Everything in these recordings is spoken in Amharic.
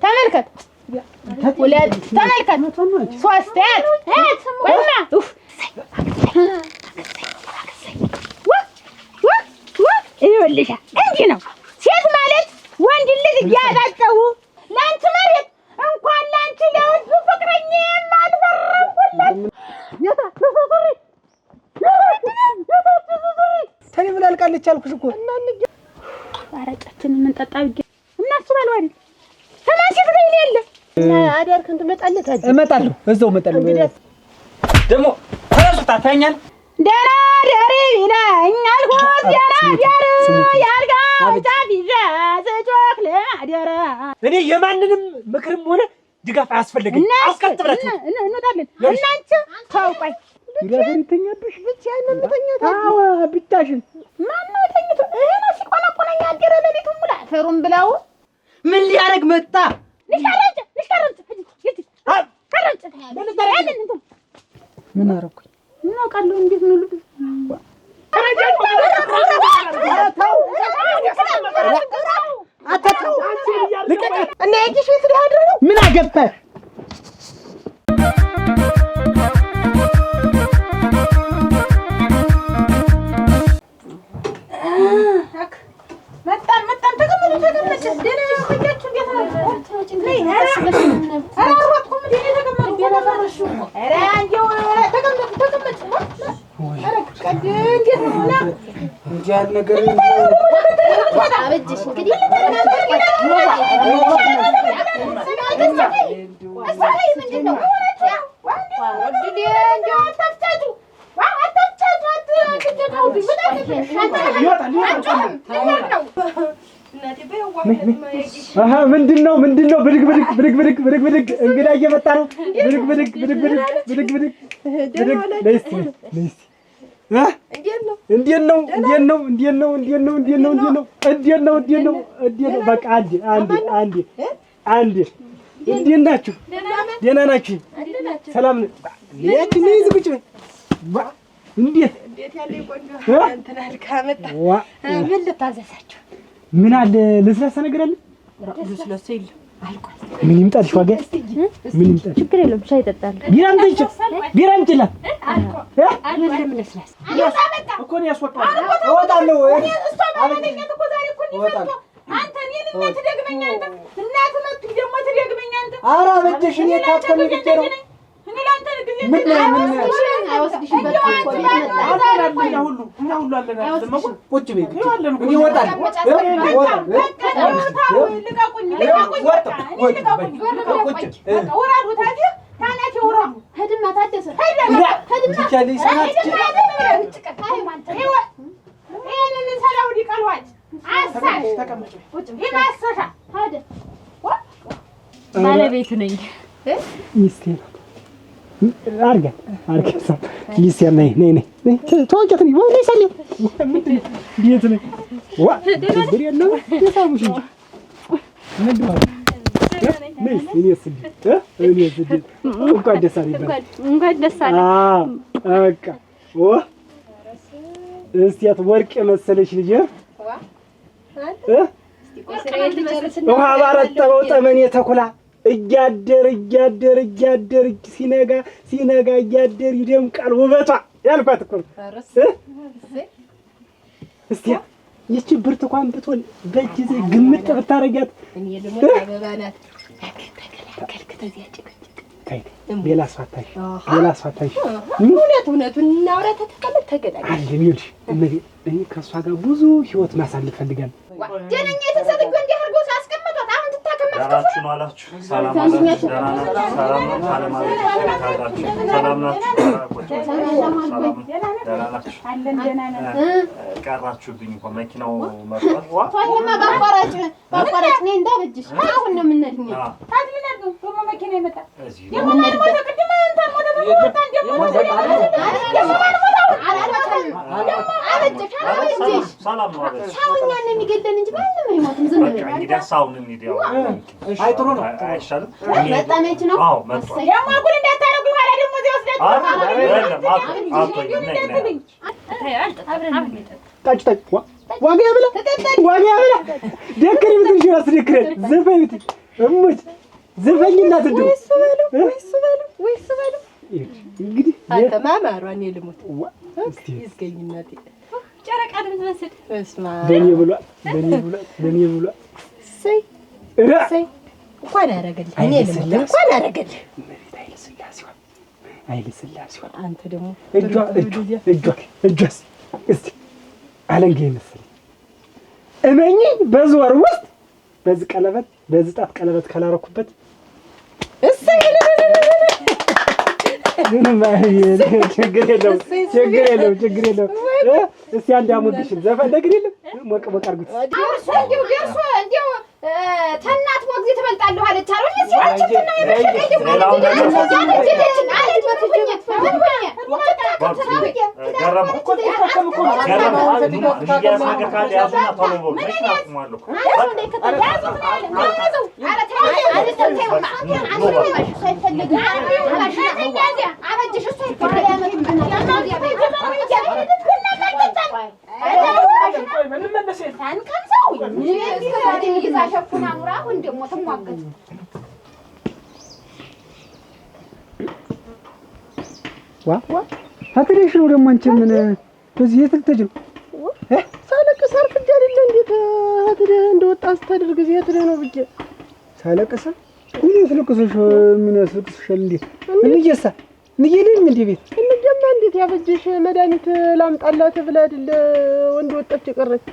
ተመልከት ወለድ ተመልከት ሶስት ወማ ይኸውልሽ እንዲህ ነው ሴት ማለት ወንድ ልጅ እያባጠው ላንቺ ማለት እንኳን ላንቺ ለውድ ፍቅረኛ የማልፈረምኩለት ተኔ ምን አልቃለች አልኩሽ እኮ እና እንጂ አረጫችንን እንጠጣ ብዬ እናሱ ባለው አይደል ተማሲት ላይ ያለ እና አዳርክን ትመጣለህ ታዲያ እመጣለሁ እዛው እመጣለሁ ደግሞ ተራሱታ ታኛል ደራ ደሪ ይለኛል ሆስ ደራ ደሪ ያርጋው ጫቢዛ ዘጆክ ለማደራ እኔ የማንንም ምክርም ሆነ ድጋፍ አያስፈልግም አስቀጥብላችሁ እንወጣለን እናንተ ታውቃይ ይራፈሪተኛብሽ ብቻ ያንምተኛታ አዎ ብቻሽን ማን ነው ተኝቶ እሄና ሲቆናቆናኛ አገረ ለሊቱን ሙላ ፈሩን ብላው ምን ሊያረግ መጣ ንሽካረጭ ምን አረኩኝ ምን አውቃለሁ እንዴት ነው ልብ አታጣው ልቀቀት እና እጅሽ ቤት ሊያድር ነው ምን አገባህ መጣን ተቀመጡ ደህና ያስፈጃችሁ እንዴት ነው አራራኩም ደህና ተቀመጡ ገለባረሹ ኧረ አንዴው ተቀመጡ ኧረ ቀድ እንዴት ነው ና እንጃል ነገር አበጅሽ እንግዲህ አሳይ ምንድነው ወንድ እንዴው ተፍታቱ ምንድነው ብድግ እንግዳ እየመጣ ነው ብድግ እንዴት ነው በቃ አንዴ እንዴት ናችሁ ደህና ናችሁ ሰላም ነው ቁጭ እንዴት ያለ ቆንጆ እንትና ልካመጣ ምን ልታዘዛችሁ ምን አለ ለስላሳ ነገር አለ ለስላሳ የለም አልቋል ምን ይምጣልሽ ዋጋ ምን ይምጣልሽ ችግር የለም ሻይ ይጠጣል ቢራም ይችላል አይደለም ለስላሳ እኮ ነው ያስወጣው እወጣለሁ እሷ ማለኛ እኮ ዛሬ እኮ ነው አንተ እኔን እናት ደግመኛ አንተ እናት መጥቶ ደግሞ ትደግመኛ አንተ ኧረ በጀሽ እኔ ታከም ብቻ ነው እኔ ላንተ ግዜ ምን አይወስድሽም በቃ እኛ ሁሉ አለና ደሞ ቁጭ በይ ይወጣል ወራዱ ታዲያ ታናቴ ወራዱ ሄድማ ታደሰ ይቻለኝ ሰዓት ይሄንን ሰላው ዲቀልዋት አሳሽ ተቀመጭ ይማሰሻ ታዲያ ባለቤቱ ነኝ ሚስቴ አርጋ ሚስቴ ነኝ ተወጀት ነኝ ወይ ሰለኝ ምንድን ዲየት ነኝ ዋ ድር ያለው ተሳሙሽ ምን ነው እኔ ስድ እንኳን ደስ አለኝ በቃ እስቲያት ወርቅ የመሰለሽ ልጅ ውሃ ባረጠበው ጠመኔ ተኩላ እያደር ሲነጋ እያደር ይደምቃል ውበቷ ያልኳት እኮ እስቲ ይቺ ብርቱካን ብትሆን በእጅ ዘይ ግምጥ ብታረጋት እኔ ደግሞ አበባ ናት ተከልክተህ ያጭቀጭቅ ሌላ አስፋታሽ እውነቱን እናውራ ተተቀመጥ ተገናኝ አለኝ ይልሽ እኔ ከሷ ጋር ብዙ ህይወት ማሳለፍ ፈልጋለሁ ጀነኛ የተሰጠኝ እንዲህ አድርጎ ሳስቀምጣት አሁን ትታከመሽ ዳራችሁ ነው አላችሁ ሰላም አላችሁ ሰላም ናችሁ ቀራችሁብኝ እኮ መኪናው መጥቷል ታዲያማ ባቋራጭ ነኝ እንዳበጅሽ አሁን ነው የምንሄድኝ ታዲያ ምን አድርገው ደግሞ መኪና ይመጣ የማን ሞተ ቅድም አንተ ሞተ ተሞታ እንደሞተ ሰላም ነው አለች ሳውኛን የሚገደል እንጂ ማንም አይሞትም ዝም ብሎ እንግዲህ ሳውን እንዲያው አይጥሩ ነው አይሻልም መጣመች ነው አዎ መጥቷል የማጉል እንዳታረጉ ኋላ ደግሞ እዚህ ወስደት አይደለም አጥቶ ታዲያ ጠጭ ዋጋ ያብላ ደክሪ ብትሽ ራስ ደክሪ ዘፈኝ እሙት ዘፈኝና ትዱ ወይስ በለው እንግዲህ አንተ ማማሯን የልሙት እስቲ ይስገኝናቴ ጨረቃ እንደምትመስል እስማ በኔ ብሏል ሰይ እንኳን አደረገልህ እኔ ልሙት እንኳን አደረገልህ አይለ ስላሴው አንተ ደግሞ እጇስ እስቲ አለንጌ መሰለኝ እመኚ በዝወር ውስጥ በዚህ ቀለበት በዚህ ጣት ቀለበት ካላረኩበት እሰይ ምንም ችግር የለውም እስቲ አንድ አሙድሽ ዘፈን ነገር የለም ሞቅ አድርጉት እንዲያው ተናት ሞግዚት ትበልጣለሁ አለች አይደል ሲያችትና አትሪሽ ነው ደግሞ አንቺ ምን በዚህ የትልተጅ ነው ሳለቅስ አርፍጄ አይደለ እንዴት አትደ እንደወጣ አስተድርግ ጊዜ አትደ ነው ብዬ ሳለቅስ ምን ያስለቅስሻል እንዴ እንየሳ ንየልም እንዴ ቤት እንጀማ እንዴት ያበጀሽ መድኃኒት ላምጣላት ብላ አይደለ ወንድ ወጣች ቀረች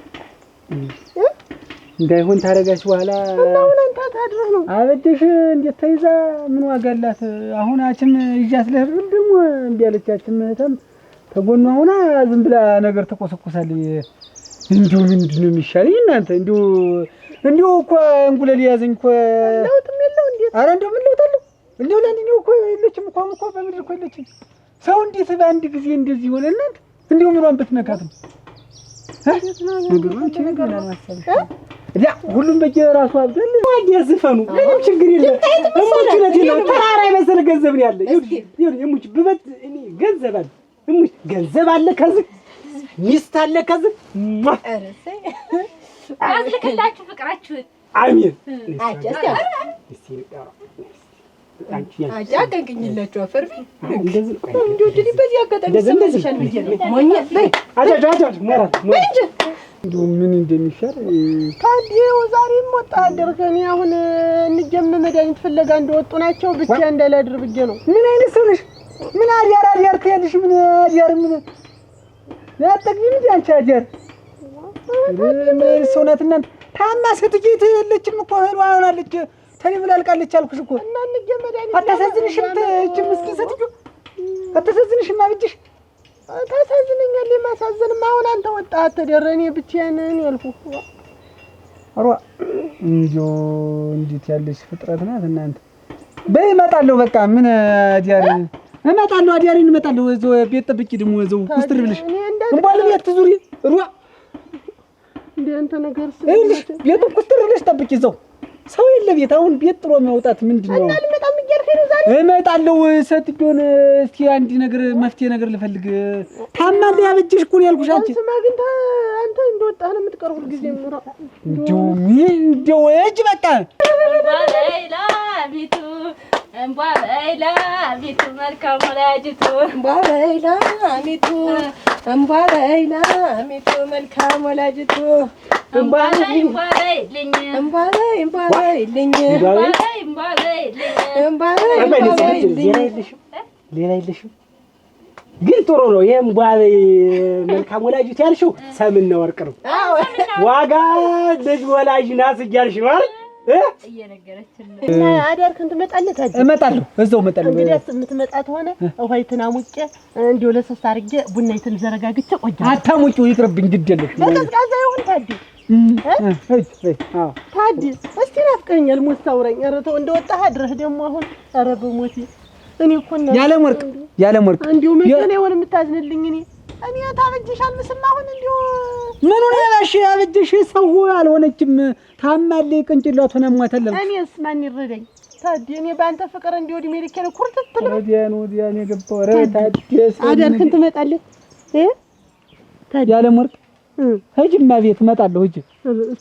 እንዳይሆን ታረጋሽ በኋላ አሁን አንተ ታድርህ ነው አበጀሽ እንዴት ተይዛ ምን ዋጋ አላት አሁን አችም ይያት ለህርም ደግሞ እንዴ ያለቻችን መተም ተጎኗ ሆና ዝም ብላ ነገር ተቆሰቆሳለች እንዴው ምንድነው የሚሻለኝ እናንተ እንዴው እኮ እንጉለል ያዘኝ እኮ ለውጥም የለው እንዴ አረ እንደው ምን ለውጣለሁ እንደው ለአንደኛው እኮ የለችም እኮ በምድር እኮ የለችም ሰው እንዴት በአንድ ጊዜ እንደዚህ ሆነ እናንተ እንደው ምኗን ብትነካት ነው ነገር ያ ሁሉም በየራሱ አብደል ያዝፈኑ ምንም ችግር የለም እሙችነት ነው ተራራ ይመስል ገንዘብ ነው ያለ እሙች ብበት እኔ ገንዘብ አለ እሙች ገንዘብ አለ ከዚህ ሚስት አለ ከዚህ አረሰይ አዝልከላችሁ ፍቅራችሁ አሚን አጃገኝላችሁ አፈርቢ እንደዚህ እንዴ በዚህ አጋጣሚ ሰምተሻል ብዬ ነው ሞኝ በይ አጃጃ ሞራል ምን እንደሚሻል ታዲያው ዛሬም ወጣ አደረከኝ አሁን እንጀም መድኃኒት ፍለጋ እንደወጡ ናቸው ብቻ እንዳላድር ብዬ ነው ምን አይነት ሰው ነሽ ምን አዲያር ትያለሽ ምን አዲያር ምን ያጠቅኝ እንዴ አንቺ አዲያር ምን ሰው ናት እናንተ ታማ ስትጌት የለችም እኮ ሆናለች ተሪም ላልቃለች አልኩሽ እኮ እና እንጀም መድኃኒት አታሳዝንሽም እቺ ምስኪን ስትዩ አታሳዝንሽም አብጅሽ ታሳዝነኛል የማሳዝንም አሁን አንተ ወጣ አትደረኔ ብቻዬን ያልኩህ አሯ እንዴት ያለሽ ፍጥረት ናት እናንተ በይ እመጣለሁ በቃ ምን አዲያሪን እመጣለሁ እዛው ቤት ጠብቂ ደግሞ እዛው ኩስትር ብለሽ እንኳን ቤት ዙሪ ሯ እንዴ አንተ ነገር ቤት ኩስትር ብለሽ ጠብቂ እዛው ሰው የለ ቤት አሁን ቤት ጥሎ መውጣት ምንድነው እና ልመጣም ይገርፈኝ ነው ዛሬ እመጣለሁ ሰትጆን እስኪ አንድ ነገር መፍትሄ ነገር ልፈልግ ታማለ ያበጀሽ እኮ ያልኩሽ አንቺ ስማ ግን አንተ እንደወጣህ ነው የምትቀር ሁሉ ጊዜ ምራ እንደው እጅ በቃ እምባበይላ ሚቱ መልካም ወላጅቱ እምባበይላ ሚቱ መልካም ወላጅቱ እምባበይልኝ ሌላ የለሽም ግን ጥሩ ነው የእምባበይ መልካም ወላጅቱ ያልሽው ሰምና ወርቅ ነው ዋጋ ልጅ ወላጅ ናት እያልሽ ነው አይደል እየነገረችን እና አዳርክን ትመጣለህ እመጣለሁ እዛው እመጣለሁ እንግዲህ የምትመጣ ሆነ ውሃይትን አሙቄ እንዲሁ ለሰስ አድርጌ ቡናይትን ዘረጋግቼ ቆያለሁ አታሙቂው ይቅርብኝ ግድ የለሽ ለቀዝቃዛ ይሁን ታዲ እስቲ ናፍቀኛል ሞታውረኝ ኧረ ተው እንደወጣህ አድረህ ደግሞ አሁን ኧረ በሞቴ እኔ እኮ ነው ያለ ወርቅ እንዲሁ መከነ ይሆን የምታዝንልኝ እኔ ታበጅሻል ምስማ አሁን እንዲሁ ምን ሆነ ያሽ ያበጀሽ ሰው አልሆነችም ታማለ ቅንጭላቱን አሟተለም እኔስ ማን ይረዳኝ ታዲ እኔ ባንተ ፍቅር እንዲሁ ዲሜ ልከነ ኩርትት ነው ወዲያን የገባው ረ ታዲስ አዳርክን ትመጣለህ ታዲ ያለ ወርቅ ሂጂማ ቤት እመጣለሁ። ሂጂ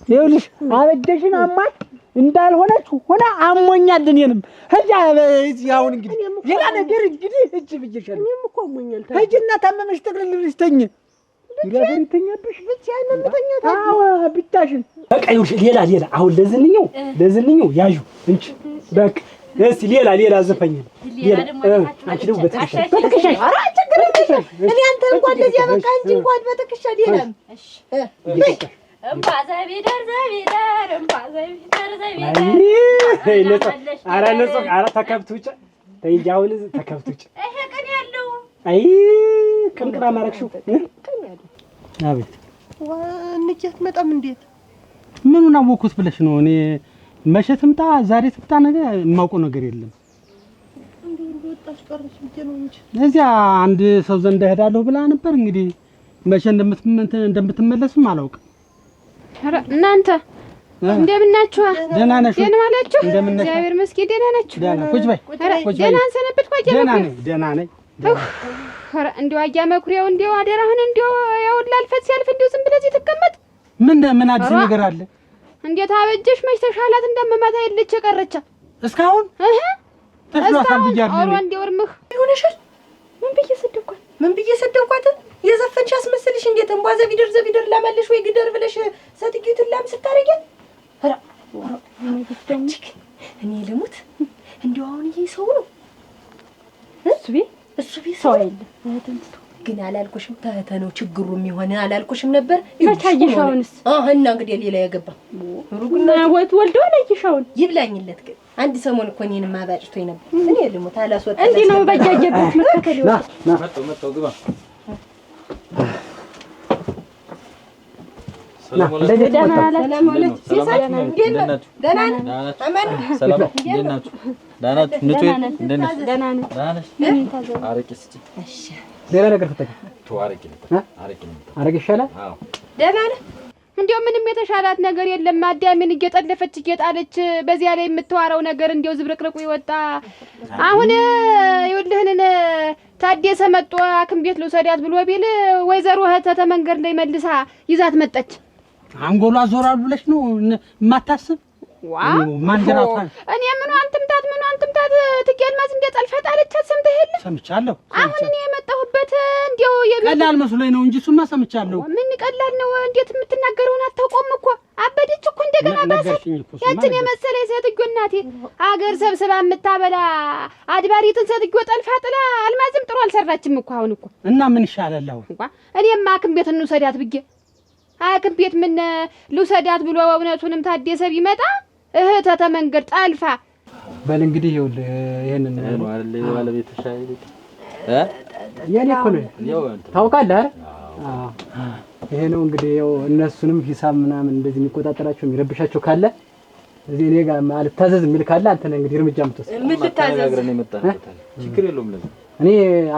ይኸውልሽ አበጀሽን አማት እንዳልሆነች ሆነ አሞኛል። እኔንም ሂጂ አሁን እንግዲህ ሌላ ነገር እንግዲህ ሂጂ ብዬሻለሁ። እኔም እኮ አሞኛል። ሂጂና ታመመሽ ጠቅልል ብለሽ ተኝ። ይላፈን ተኛብሽ ብቻዬን ነው የምተኛት። አዎ ብቻሽን በቃ ይኸውልሽ ሌላ አሁን ለዝንኛው ያዡ እንጂ በቃ እስቲ ሌላ ዘፈኝ አንቺ ደግሞ በትከሻ ኧረ ችግር የለም። እኔ አንተ እንኳን ለዚያ በቃ እንጂ እንኳን በትከሻ ሌላም እምባ ዘቢደር እምባ ዘቢደር ኧረ ተከብት ውጭ ተይ እንጂ አሁን ተከብት ውጭ ይሄ ቀን ያለው አይ ቅንቅና ማረክሽው አቤት እንጀት መጣም እንዴት ምኑን አወኩት ብለሽ ነው? እኔ መቼ ትምጣ ዛሬ ትምጣ ነገር የማውቀው ነገር የለም። ወጣሽ ቀረሽ ብቻ ነው እንጂ እዚያ አንድ ሰው ዘንድ እሄዳለሁ ብላ ነበር። እንግዲህ መቼ እንደምትመለስም አላውቅም። ኧረ እናንተ እንደምን ናችሁ? ደህና ነሽ? ደህና ዋላችሁ? እግዚአብሔር ይመስገን ደህና ናችሁ? ደህና ቁጭ በይ ቁጭ በይ። ደህና ሰነበትኩ። ደህና ነኝ። ኧረ እንደው አያ መኩሪያው እንደው አደራህን እንደው ያውላ አልፈት ሲያልፍ እንደው ዝም ብለህ እዚህ ትቀመጥ። ምን አዲስ ነገር አለ? እንዴት አበጀሽ? መች ተሻላት? እንደመማታ የለች የቀረቻ እስካሁን ተስሏታል ብያለሁ። ኧረ እንደው እርምህ ይሆነሻል። ምን ብዬ ሰደብኳት? የዘፈንሽ አስመስልሽ እንዴት እንቧ ዘቢደር ላማለሽ ወይ ግደር ብለሽ ሰትጊቱን ላም ስታረጊያት ኧረ እኔ ልሙት እንደው አሁን ይሄ ሰው ነው እሱ ቤት ሰው አይደለም። ግን አላልኩሽም? ተህተ ነው ችግሩ የሚሆን አላልኩሽም ነበር? መቻየሻውንስ እና እንግዲህ ሌላ ያገባ ሩግና ወልደው አላየሻውን ይብላኝለት። ግን አንድ ሰሞን እኮ እኔንም አባጭቶኝ ነበር። እኔ ልሙት አላስወጣ እንዴ ነው በጃጀበት መከተል ይወጣ መጣው ግባ ሰላም እንዲያው ምንም የተሻላት ነገር የለም። አዳምን እየጠለፈች እየጣለች በዚያ ላይ የምትዋረው ነገር እንዲያው ዝብርቅርቁ ይወጣ። አሁን ይኸውልህን ታደሰ መጥቶ ሐኪም ቤት ልውሰዳት ብሎ ቢል ወይዘሮ እህተ መንገድ ላይ መልሳ ይዛት መጣች። አንጎሏ ዞራል ብለሽ ነው የማታስብ? ዋው ማንጀራታ እኔ ምን አንተምታት ትገልማዝ እንደ ጠልፋ ጣለቻት። ሰምተህ የለ? ሰምቻለሁ። አሁን እኔ የመጣሁበት እንዲያው ቀላል መስሎኝ ነው እንጂ እሱማ ሰምቻለሁ። ምን ቀላል ነው? እንዴት የምትናገረውን አታውቆም እኮ አበደች እኮ እንደገና ባሰት። ያችን የመሰለ ሴትዮ እናቴ አገር ሰብስባ የምታበላ አድባሪትን ሴትዮ ጠልፋ ጥላ አልማዝም ጥሩ አልሰራችም እኮ አሁን እኮ። እና ምን ይሻላል አሁን? እኔማ ሐኪም ቤት እንውሰዳት ብዬ ሐኪም ቤት ምን ልውሰዳት ብሎ እውነቱንም ታደሰ ቢመጣ እህተ መንገድ ጠልፋ በል እንግዲህ ይኸውልህ ይሄንን ነው አይደል ባለቤትሽ አይደል የኔ እኮ ነው ታውቃለህ አይደል? ይሄ ነው እንግዲህ ያው እነሱንም ሂሳብ ምናምን እንደዚህ የሚቆጣጠራቸው የሚረብሻቸው ካለ እዚህ እኔ ጋር ማለት ታዘዝ የሚል ካለ አንተ ነህ እንግዲህ እርምጃ የምትወስድ። ምን ልታዘዝ? ችግር የለውም። ለዚህ እኔ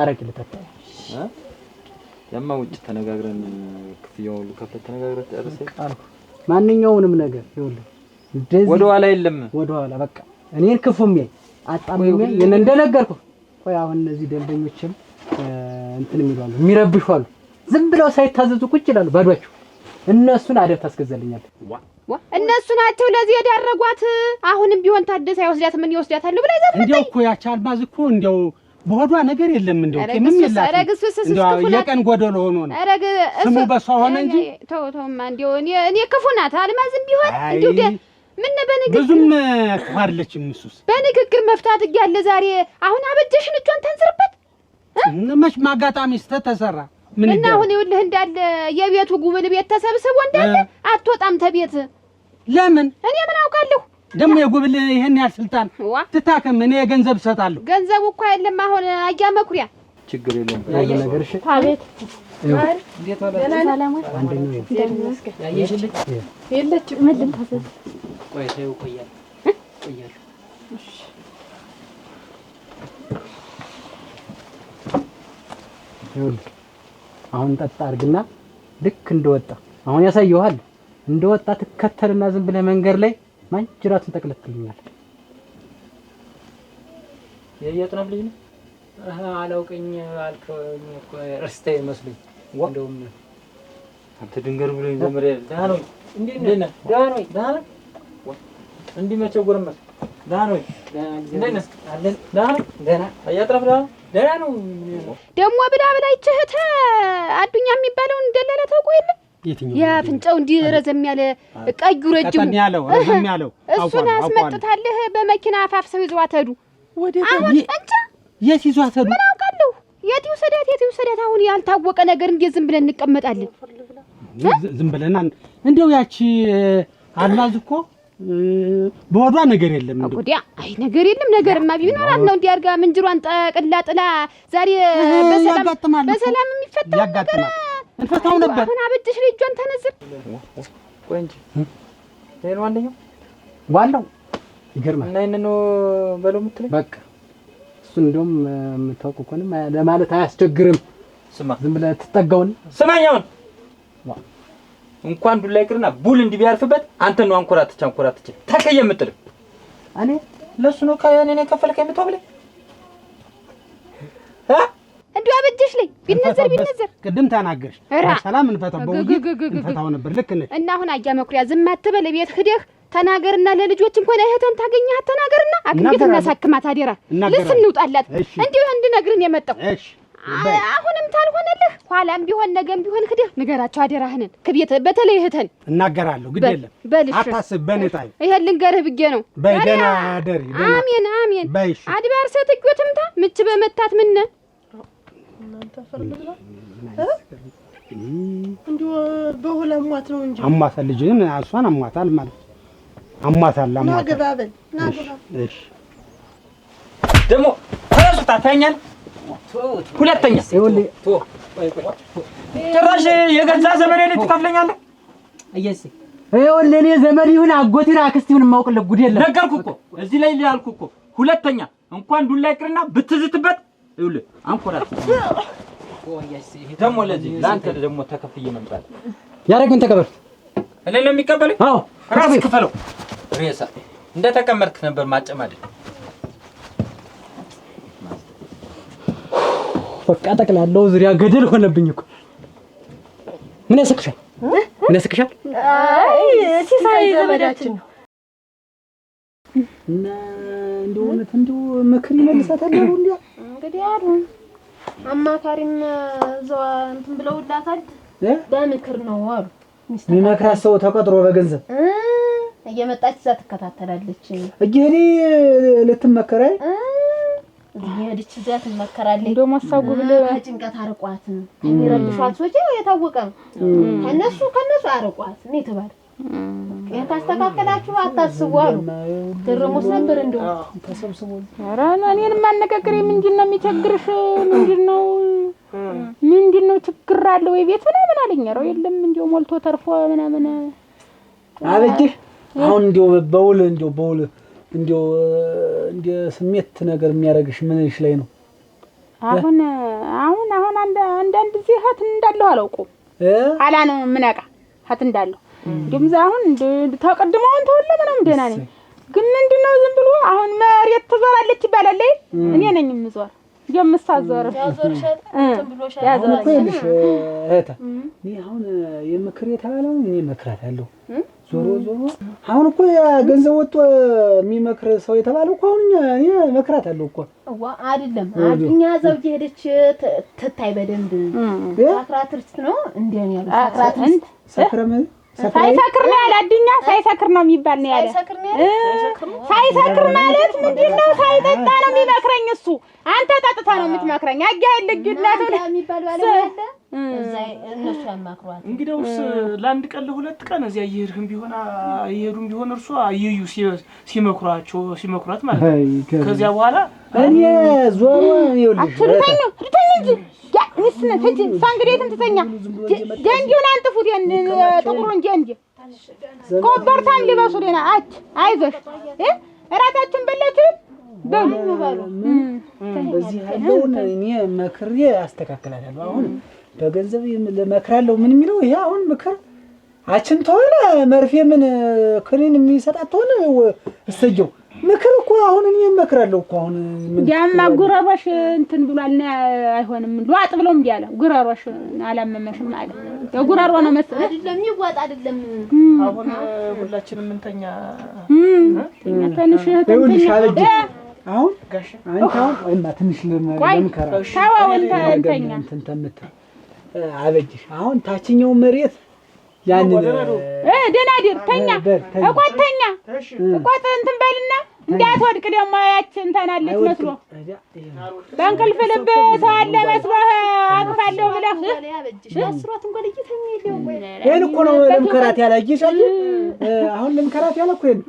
አረግልታለሁ ያማ ውጭ ተነጋግረን ክፍያውን ሁሉ ከፍተን ተነጋግረን ጨርሰን ማንኛውንም ነገር ይኸውልህ እንደዚህ ወደ ኋላ የለም ወደ ኋላ በቃ እኔን ክፉም አጣምሜ እንደነገርኩህ። ቆይ አሁን እነዚህ ደንበኞችም እንትን የሚባሉ የሚረብሹ አሉ። ዝም ብለው ሳይታዘዙ ቁጭ ይላሉ ባዷቸው። እነሱን አደብ ታስገዛልኛለህ። እነሱ ናቸው ለዚህ የዳረጓት። አሁንም ቢሆን ታደሰ አይወስዳት ምን ይወስዳታል ብላ ይዘፈተ እንዴው እኮ ያቺ አልማዝ እኮ እንዴው በሆዷ ነገር የለም እንደው ምንም የላት እንደው የቀን ጎደሎ ሆኖ ነው ስሙ በሷ ሆነ እንጂ ተውማ እንደው እኔ ክፉ ናት አልማዝም ቢሆን እንደው ምን በንግግር ብዙም ተዋርለችም እሱስ በንግግር መፍታት እያለ ዛሬ አሁን አበጀሽን እጇን ተንዝርበት መች ማጋጣሚ ተሰራ ምን እና አሁን ይኸውልህ እንዳለ የቤቱ ጉብል ቤት ተሰብስቦ እንዳለ አትወጣም ተቤት። ለምን እኔ ምን አውቃለሁ ደግሞ የጉብል ይሄን ያህል ስልጣን ትታከም። እኔ ገንዘብ እሰጣለሁ። ገንዘቡ እኮ አይደለም አሁን አያ መኩሪያ ችግር የለውም። ያየ ነገር እሺ አቤት እንዴት ዋለ? ሰላም ወይ? አንደኛው ያየሽልኝ የለችም። ምን ልታዘዝ? ቆይ ተይው ቆያለሁ። እሺ ይኸውልህ አሁን ጠጣ አድርግና ልክ እንደወጣ አሁን ያሳየዋል። እንደወጣ ትከተልና ዝም ብለህ መንገድ ላይ ማንጅራቱን ተቀለጥልኛል። የየጥናፍ ልጅ ነው አላውቀኝ አልከኝ እኮ እርስቴ መስሎኝ እንደውም አንተ ድንገር ብሎ ዘመረ ደህና ነው እንዴት ነህ? ደህና ነው ደህና ነው እንዲህ መቼው ጎረመስ ደህና ነው እንዴት ነህ? አለን ደህና ነው ደህና አያጥራፍ ደህና ነው ደግሞ ብላ ይችህተ አዱኛ የሚባለውን እንደለለ ታውቆ የለ የትኛው ያፍንጫው እንዲህ ረዘም ያለ ቀዩ ረጅም ረዘም ያለው እሱን አስመጥታለህ በመኪና አፋፍሰው ይዘዋት ሄዱ። አሁን እንጃ የት ይዟት ሄዱ? ምን አውቃለሁ። የት ይውሰዳት አሁን ያልታወቀ ነገር እንዴት ዝም ብለን እንቀመጣለን? ዝም ብለን እንደው ያቺ አልማዝ እኮ በወዷ ነገር የለም እንደው ጉዲያ አይ ነገር የለም። ነገርማ ቢኖራት ነው እንዲህ አድርጋ ምንጅሯን ጠቅላ ጥላ ዛሬ በሰላም የሚፈታ ነገር እንፈታው ነበር። አሁን አበጅሽ ልጇን ተነዝር ቆይ እንጂ ይሄን ዋናው ይገርማል። እና ይሄን ነው በለው የምትለኝ በቃ እሱ እንደውም የምታውቁ እኮ ነው ለማለት አያስቸግርም። ስማ ዝም ብለህ ትጠጋውን ስማኛውን እንኳን ዱላ ይቅርና ቡል እንዲቢያርፍበት አንተ ነው አንኮራትች ተከየ የምጥልህ እኔ ለሱ ነው ካያኔ ነው ከፈልከኝ የምትወብለኝ እንዲሁ አበጀሽ ላይ ቢነዘር ቅድም ተናገርሽ ሰላም እንፈታው እንፈታው ነበር። ልክ ነህ። እና አሁን አያ መኩሪያ ዝም አትበል። ቤት ሂደህ ተናገርና ለልጆች እንኳን እህተን ታገኛት ተናገርና አክንቤት እናሳክማት አደራ ልስን እንውጣላት እንዲሁ እንድነግርን የመጣው እሺ። አሁንም ታልሆነልህ ኋላም ቢሆን ነገም ቢሆን ሂደህ ንገራቸው አደራህን ከቤት በተለይ እህተን እናገራለሁ። ግድ የለም አታስብ። በኔታይ ይሄን ልንገርህ ብዬ ነው። በደና አደሪ አሜን አድባር ሰትጆትምታ ምች በመታት ምን እናንተ ፈርምላ እንዲሁ በሁለሟት ነው እንጂ አሟታል። ልጅን እሷን አሟታል ማለት አሟታል። ናገባበል እሺ ደግሞ ተረሱታ ታኛል ሁለተኛ ይኸውልህ ጭራሽ የገዛ ዘመዴ ላይ ትከፍለኛለህ። እየሲ ይኸውልህ እኔ ዘመድ ይሁን አጎቴ አክስት ይሁን የማውቅልህ ጉድ የለም። ነገርኩህ እኮ እዚህ ላይ ያልኩህ እኮ ሁለተኛ እንኳን ዱላ ይቅርና ብትዝትበት ይኸውልህ አንኮራት ደግሞ ለዚህ ለአንተ ደግሞ ተከፍዬ መምጣት ያረጉን ተቀበል። እኔ ነው የሚቀበለው? አዎ ራስህ ክፈለው። ሬሳ እንደተቀመጥክ ነበር ማጨማደድ በቃ ጠቅላላው ዙሪያ ገደል ሆነብኝ እኮ። ምን ያስቅሻል? አይ ሲሳይ ዘመዳችን ነው እና እንደው ምክር ይመልሳታል አሉ እንግዲህ አሉ አማካሪም ዘዋ እንትን ብለውላታል። በምክር ነው አሉ የሚመክራት ሰው ተቆጥሮ በገንዘብ እየመጣች እዛ ትከታተላለች። እጄኔ ልትመከራይ እየሄደች እዛ ትመከራለች። እንደው ማሳጉ ብለ ከጭንቀት አርቋት የሚረብሿት ሰዎች የታወቀ ነው። ከነሱ አርቋት ነው የተባለ ይሄን ካስተካከላችሁ አታስቡ አሉ። ድርሙስ ነበር እንደው ተሰብስቦ ኧረ እኔን ማነጋገር ምንድነው የሚቸግርሽ? ምንድነው ችግር አለ ወይ ቤት ምናምን አለኝ። ኧረ የለም እንደው ሞልቶ ተርፎ ምናምን አበጅህ አሁን እንደው በውል እንደው እንደ ስሜት ነገር የሚያረግሽ ምንሽ ላይ ነው? አሁን አንዳንድ ጊዜ ሀት እንዳለው አላውቀውም አላ ነው ምናቃ ሀት እንዳለው እንደም አሁን ተቀድመውን ተወለ ምንም ደህና ነኝ። ግን ምንድነው ዝም ብሎ አሁን መሬት ትዞራለች ይባላል። እኔ ነኝ የምዞር የምሳዞር ያዞርሻል ተብሎሻል። ያዞርሽ እህታ እኔ አሁን የምክር የተባለው እኔ መክራታለሁ። ዞሮ አሁን እኮ ገንዘብ ወጥቶ የሚመክር ሰው የተባለው እኮ አሁን እኔ መክራታለሁ እኮ አይደለም። አዱኛ ዘውጅ ሄደች ትታይ በደንብ ሳክራትርት ነው እንደኔ ያለ ሳክራትርት ሰክረም ሳይሰክር ነው ያለ አዱኛ ሳይሰክር ነው የሚባል ነው ያለ። ሳይሰክር ማለት ምንድነው? ሳይጠጣ ነው የሚመክረኝ እሱ። አንተ ጠጥታ ነው የምትመክረኝ። አጋይ ልግድላት ነው የሚባል ባለ ያለ እዛ እነሱ ያማክሯል። እንግዲያውስ ለአንድ ቀን ለሁለት ቀን እዚያ እየሄድህም ቢሆን እርሷ አየዩ ሲመክሯት ማለት ነው። ከዚያ በኋላ እኔ ዞሮ ይኸውልሽ ልተኝ እንጂ ያ ንስነ እንጂ ሳንግዴትን ትተኛ ጀንጂውን አንጥፉት ያን ጥቁሩን ጀንጂ ኮበርታን ሊበሱ ደና አይዞሽ እራታችን በላችሁ በሉ በዚህ ያለውን እኔ መክሬ አስተካክላለሁ። አሁን በገንዘብ ለመክራለሁ ምን የሚለው ይሄ አሁን ምክር አችን ተሆነ መርፌ ምን ክኒን የሚሰጣት ተሆነ እሰየው። ምክር እኮ አሁን እኔ እመክራለሁ እኮ አሁን ያማ ጉረሮሽ እንትን ብሏልና አይሆንም ሏጥ ብሎም እንዲያለ ጉረሮሽ አላመመሽም ማለት የጉረሮ ነው መሰለኝ አይደለም ይዋጣ አይደለም አሁን ሁላችንም እንተኛ ትንሽ ይኸውልሽ አለች አሁን ጋሽ አንተ አሁን እና ትንሽ ለምከራ ታዋው እንተኛ እንትን ተምት አበጅሽ አሁን ታችኛው መሬት ያንን ደናዲር ተኛ እቆተኛ እቆት እንትን በልና እንዳትወድቅ ደግሞ ያችን ተናለች መስሎ በእንቅልፍ ልብ ሰው አለ መስሎህ አቅፋለሁ ብለህ አስሯት እንኳን እየተኛ የለው ይሄን እኮ ነው ለምከራት ያላየሽ አሁን ለምከራት ያለ እኮ ይሄን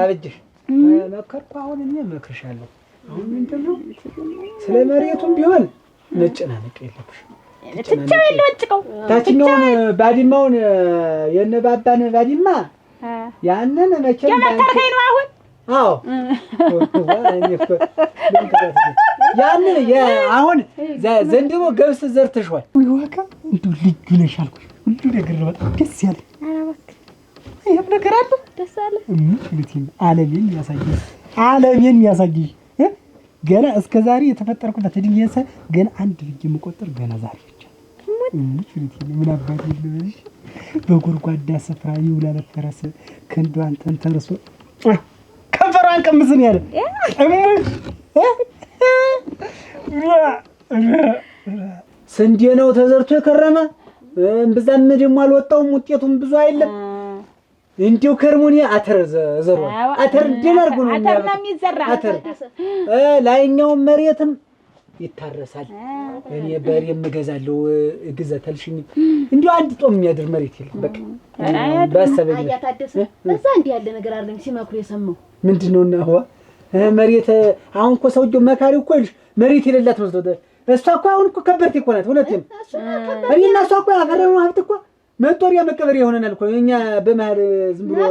አበጅሽ መከርኩ አሁን እኔ መክርሻለሁ አሁን ምንድነው ስለ መሬቱም ቢሆን መጨናነቅ የለብሽ ትቻው ይልወጭቀው ታችኛውን ባዲማውን የነባባን ባዲማ ያንን መቼም የመከርከኝ ነው አሁን አዎ ያንን አሁን ዘንድሮ ገብስ ዘርተሽዋል ወይዋካ እንደው ልጅ ነሽ አልኩሽ ሁሉ ነገር በጣም ደስ ያለ ይሄም ነገር አለ ደስ አለ ምንድነው ዓለምን ያሳይሽ ገና እስከ ዛሬ የተፈጠርኩበት ድንገት ገና አንድ ልጅ የምቆጥር ገና ዛሬ ብቻ ምን አባቴ ልበልሽ በጎርጓዳ ስፍራ ይውላል ፈረስ ክንዷን ተንተርሶ ከንፈሯን ቀምስን ያለ ስንዴ ነው ተዘርቶ የከረመ እምብዛም ደግሞ አልወጣውም ውጤቱም ብዙ አይደለም እንዲው ከርሙኒ አተር ዘሩ አተር ደናርጉ ነው አተር ነው የሚዘራ አተር ላይኛው መሬትም ይታረሳል እኔ በሬም እገዛለሁ እግዘተልሽኝ እንዲው አንድ ጦም የሚያድር መሬት የለም በቃ ባሰበኝ አያታደሰ እዛ እንዲህ ያለ ነገር አይደለም ሲመክሩ የሰማው ምንድነውና ሆ መሬት አሁን እኮ ሰውጆ መካሪው እኮ ይልሽ መሬት የሌላት መስሎት እሷ እኮ አሁን እኮ ከበርት እኮ ናት እውነቴን እኔና እሷ እኮ ያፈረነው ሀብት እኮ መጦሪያ መቀበሪያ ሆነናል እኮ እኛ በመሃል ዝም ብሎ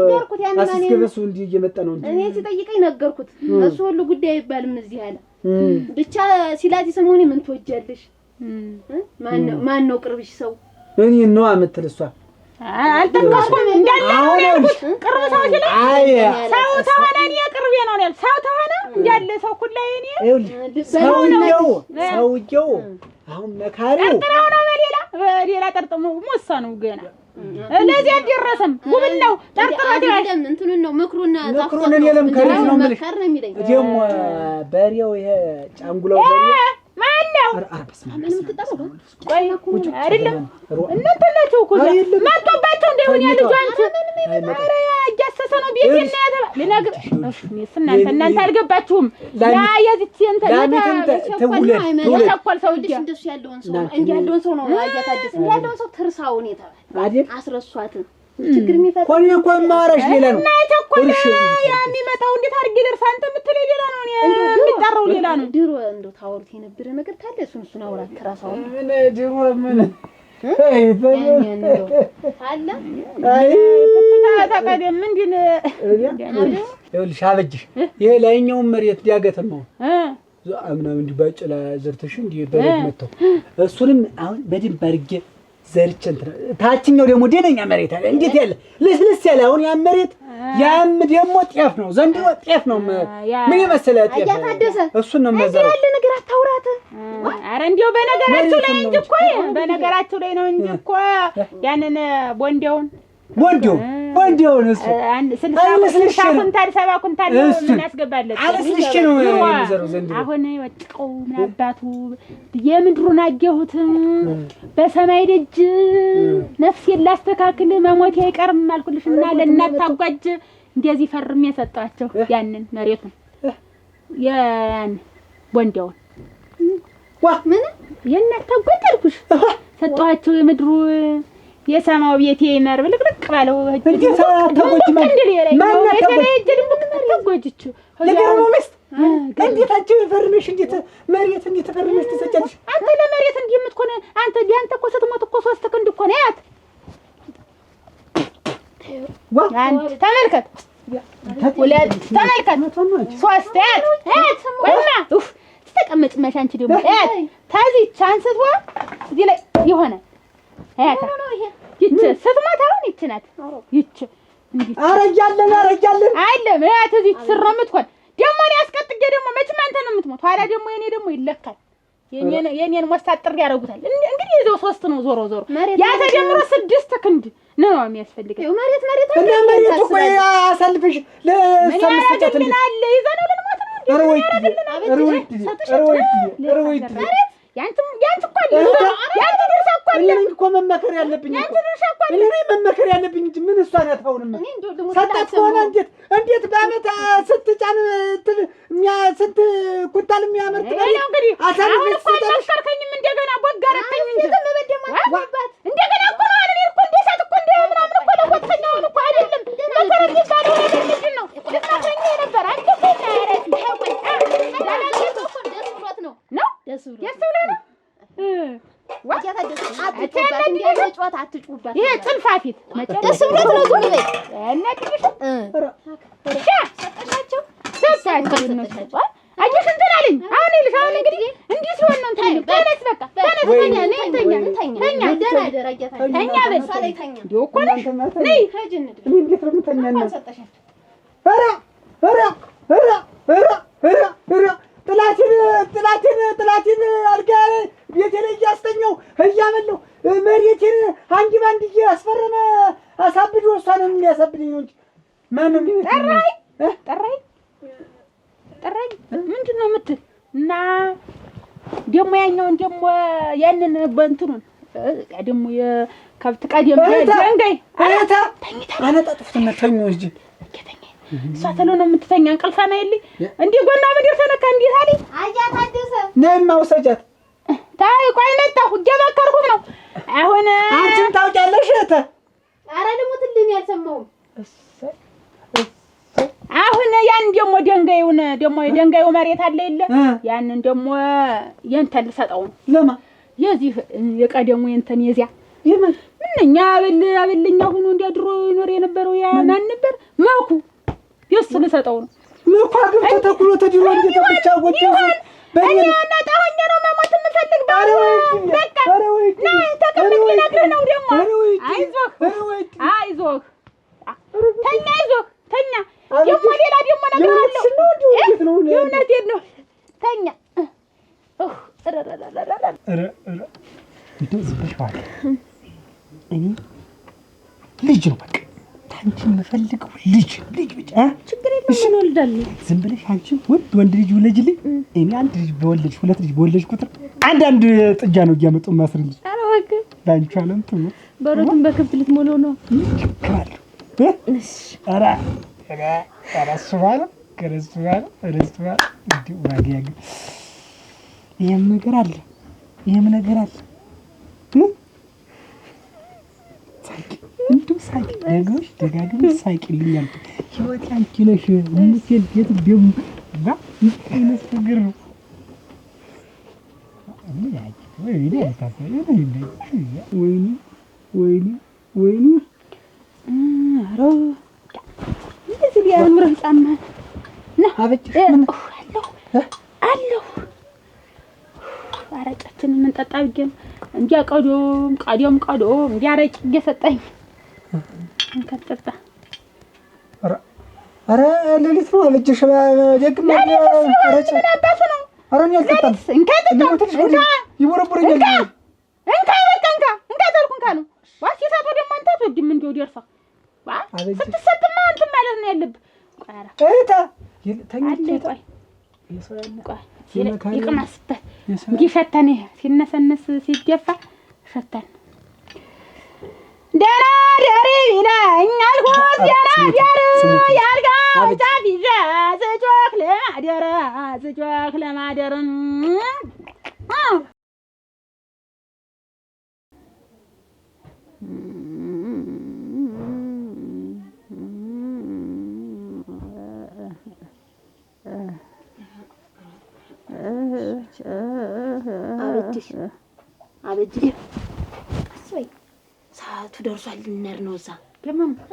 አስገበሱ እንዲህ እየመጣ ነው እንጂ እኔ ሲጠይቀኝ ነገርኩት እሱ ሁሉ ጉዳይ አይባልም እዚህ አለ ብቻ ሲላቲ ሰሞኔ ምን ትወጃለሽ ማን ነው ቅርብሽ ሰው እኔ ነው አመትል እሷ አልተቀበልኩም እንዳለ ቅርብ ሰው ሲል አይ ሰው ተሆነኝ ቅርብ ነው ያል ሰው ተሆነ እንዳለ ሰው ሁሉ እኔ ሰውየው አሁን መካሪው ጥራው ነው በሌላ ጠርጥሙ ሞሳ ነው ገና ለዚህ አልደረሰም ጉብል ነው ጠርጥራት አይደለም እንትን ነው ምክሩና እኔ ለምከርሽ ነው ማለት ደግሞ በሬው ይሄ ጫንጉላው በሬው ማን ነው ምንም ትጠራው ቆይ አይደለም እናንተ ናችሁ እኮ መጥቶባቸው እንደሆነ ልጅ አንተ ኧረ ያጃሰሰ ነው ቤት እና ያተባ ልነግር እሺ እናንተ አልገባችሁም ያ የዚት እንተ ተቆል ሰው እንደሱ ያለውን ሰው እንዲህ ያለውን ሰው ነው አያታደስ እንዲህ ያለውን ሰው ትርሳውን የተባለ አስረሷት ችግር የሚፈታ ኮኔ እኮ ማራሽ ሌላ ነው እና ተቆል ያ የሚመጣው እንዴት አድርጌ ደርሳ አንተ የምትለኝ ሌላ ነው የሚጠራው ሌላ ነው ድሮ እንደው ታወርት የነበረ ነገር ታለ እሱን አውራት ትራሳው ምን ድሮ ምን አለ አይ ተቀደም ምንድን ይኸውልሽ አበጅሽ ይሄ ላይኛው መሬት ዲያገተም ነው ምናምን እንዲህ ባጭላ ዘርተሽ እንዲህ በረድ መተው እሱንም አሁን በደንብ አድርጌ ዘርቼ እንትን ታችኛው ደግሞ ደነኛ መሬት አለ እንዴት ያለ ለስለስ ያለ አሁን ያ መሬት ያም ደግሞ ጤፍ ነው ዘንድሮ ጤፍ ነው ምን የመሰለ ጤፍ አያታደሰ እሱን ነው መዘረው ያለ ነገር አታውራት ኧረ እንዲያው በነገራችሁ ላይ እንጂ እኮ በነገራችሁ ላይ ነው እንጂ እኮ ያንን ቦንዴውን እሱ ስልሳ ኩንታል 70 ኩንታል ምን ያስገባለት አለስልሽ ነው የሚዘረው ዘንድሮ አሁን ወጥቀው ምን አባቱ የምድሩን አየሁት በሰማይ ደጅ ነፍሴን ላስተካክል መሞቴ አይቀርም አልኩልሽና ለእናት ታጓጅ እንደዚህ ፈርሜ የሰጣቸው ያንን መሬቱን ያን ቦንዴውን ምን የእናት ታጓጅ አልኩሽ ሰጣቸው የምድሩ የሰማው ቤቴ ይመር ብልቅልቅ ባለው እንዴት ታጎጂ ማን ታጎጂቹ ለገረሙ ሚስት እንዴት አንቺ ፈርመሽ እንዴት መሬት እንዴት ፈርመሽ ትሰጫለሽ አንተ ለመሬት እንዴ የምትኮነ አንተ ዲያንተ እኮ ስትሞት እኮ 3 ክንድ እኮ ነው ያት አንተ ተመልከት ወላድ ተመልከት 3 ያት ቆማ ኡፍ ተቀመጭ ማሻንቺ ደግሞ ያት ታዚ ቻንስት ዋ እዚህ ላይ ይሆነ አያታ ይች ስትሞት አሁን ይች ናት ይች እንዴ አረጃለን አይደለም ያት እዚህ ስር ነው የምትሆን ደግሞ ኋላ ደግሞ የኔ ደግሞ ይለካል። የኔን ወስታጥር ያደርጉታል። እንግዲህ ይዘው 3 ነው ዞሮ ያ ተጀምሮ 6 ክንድ ነው የሚያስፈልገው። መሬት እና መሬት እኮ አሳልፈሽ ለሰምሰታት እንዴ አለ ይዘነው ልንሞት ነው እንዴ? ያንተ እኮ አለ ያንተ ድርሻ እኮ አለ። እኔ እኮ መመከር ያለብኝ እኮ እኔ መመከር ያለብኝ እንጂ ምን እሷ ናት አሁንም ሰጣት ሆነ እንዴት በአመት ስትጫን ስንት ኩንታል የሚያመርት ነው እንግዲህ አሁን እኮ አልመከርከኝም። እንደገና ቦጋረተኝ እንጂ እንደገና እኮ ነው እኔ እኮ እንደሳት እኮ ምናምን እኮ ለወጥተኛው እኮ አይደለም መከረኝ ባለው ነገር ምንድን ነው ልትመክረኝ ነበር አንተ እኮ ደስ ብሎ ነው ይሄ ጥልፋፊት ደስ ብሎት ነው ዝም በይ አየሽ እንትን አለኝ። አሁን ይልሽ አሁን እንግዲህ እንዲህ ሲሆን ነው እንትን ተነስ በቃ ተነስ ተኛ እኮ ነሽ ነይ እንዴት ነው የምተኛና ጥላቴን አልጋ ቤቴ ላይ እያስተኛው እያመለሁ መሬቴን አንድ ባንድ እያስፈረመ አሳብዶ እሷንም የሚያሳብደኝ ነው እንጂ ማንም ጠራኝ ምንድን ነው የምትል እና ደግሞ ያኛውን ደግሞ ያንን በእንትኑን ደግሞ የከብት ቀደም ደንጋይ አነጣጥፍትና ተኙ እንጂ እሷ ተሎ ነው የምትተኛ። እንቅልፋ ነው የለኝ እንዲህ ጎና ምድር ተነካ እንዲህ አለኝ። አያት አደሰ ነይማ ውሰጃት። ታይ ቆይ መጣሁ እየመከርኩህ ነው። አሁን አንቺም ታውቂያለሽ እህቴ። ኧረ ደግሞ ትልኝ ያልሰማሁም አሁን ያን ደግሞ ደንጋዩን ደግሞ የደንጋዩ መሬት አለ የለ ያንን ደግሞ የእንተን ልሰጠው ነው። ለማ የዚህ የቀደሙ የእንተን የዚያ ምንኛ አበልኛ ሆኖ እንዲያድሮ ይኖር የነበረው ያ ማን ነበር መኩ የሱ ልሰጠው ነው። መኩ አግብቶ ተኩሎ ተድሮ እንዴት ብቻ ወደው እኔ እናጣሁኝ ነው መሞት የምፈልግ ባለ በቃ ና ተቀምጥ ነግረህ ነው ደግሞ አይዞህ ተኛ አይዞህ ተኛ ደግሞ ሌላ ደግሞ ነግሬሃለሁ። የእውነቴን ነው ተኛ እኔ ልጅ ነው በቃ አንቺ የምፈልገው ልጅ ብቻ ችግር የለም እንወልዳለን። ዝም ብለሽ አንቺ ወንድ ልጅ ውለጅልኝ። እኔ አንድ ልጅ በወለድሽ 2 ልጅ በወለድሽ ቁጥር አንድ ጥጃ ነው እያመጡ ማስርልሽ። ኧረ እባክህ ባንቺ አለም ትሞት በሮቱን በከብት ልትሞላው ነው። ይችላል ኧረ ከረስባለ እንዴ ዋጊያ ግን ይሄም ነገር አለ ሳቂ ደጋግመሽ ሳቂልኛል። ህይወት አንቺ ነሽ ሙሴል ቤት ደም አይነት ነገር ነው። ወይኔ ኧረ እንደዚህ ሊያምርህ ጫማ ና አለሁ አረጫችንን እንጠጣ ብዬሽ እንዲያ ቀደም እንዲያ አረጭ እየሰጠኝ እንከጠጣ ኧረ ሌሊት ነው አበጀሽ ደግማ አረጭ ምን አባቱ ነው? ኧረ እኔ አልጠጣም። ይቦረቦረኛል። እንካ ተልኩ ነው ዋሲሳቶ ደግሞ አንተ አትወድም እንደው ደርሳ ስትሰጥማ እንትን ማለት ነው ያለብህ። ይቅመስበት እንዲህ ሸተን ሲነሰነስ ሲደፋ ሸተን ደህና ደሪ ቢለኝ አልኩት ደህና ደር ያልጋ ጫፍ ይዤ ስጮክ ለማደር አበጅ አስበይ ሰዓቱ ደርሷል። ልንሄድ ነው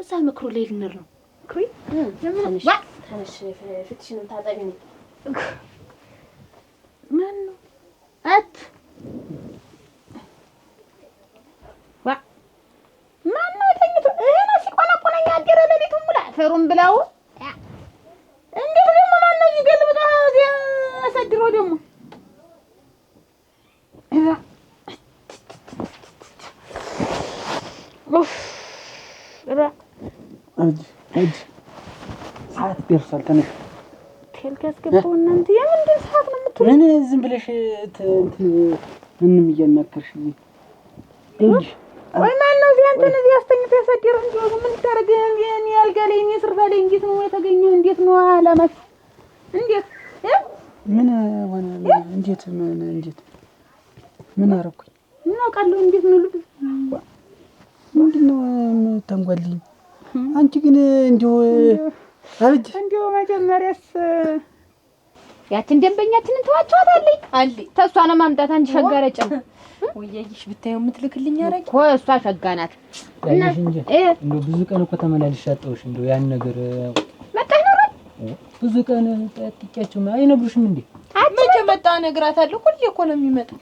እዛ ምክሩ ላይ ልንሄድ ነው። ትንሽ ፊትሽን ታጠቢ ነው። ማን ነው ማነው ተኝቶ እኔ ሲቆነቆነኝ አደረ ሌሊቱን ሙሉ አፈሩን ብላው እንዴት ደግሞ ማነው ይገልብጣ ያሳድረው ደግሞ እጅ ሰዓት ደርሷል። ተነሽ ቴል ካስገባው እናንተ የምንድን ሰዓት ነው የምትሉ? ምን ዝም ብለሽ ምንም እያናከርሽ እጅ ወይ ማን ነው እዚህ አንተን እዚህ አስተኝቶ ያሳደረህ? እንዴ ምን ታረግ? እኔ አልጋ ላይ እኔ ስርባ ላይ እንዴት ነው የተገኘው? እንዴት ነው አላማች? እንዴት ምን ሆነ? እንዴት ምን አደረኩኝ? ምን አውቃለሁ? እንዴት ነው ልብ ምንድነው ተንጓልኝ? አንቺ ግን እንደው አልጅ እንደው መጀመሪያስ ያችን ደንበኛችንን ተዋቸዋታለኝ አለ ተሷ ነው ማምጣት አንቺ ሸጋረጭ ወያይሽ ብታየው የምትልክልኝ አረግ እኮ እሷ ሸጋናት ያይሽ እንጂ እንደው ብዙ ቀን እኮ ተመላልሽ አጣውሽ። እንደው ያን ነገር መጣሽ ነው ብዙ ቀን ጠጥቂያቸው አይነግሩሽም እንዴ? መቼ መጣ እነግራታለሁ። ሁሌ እኮ ነው የሚመጣው።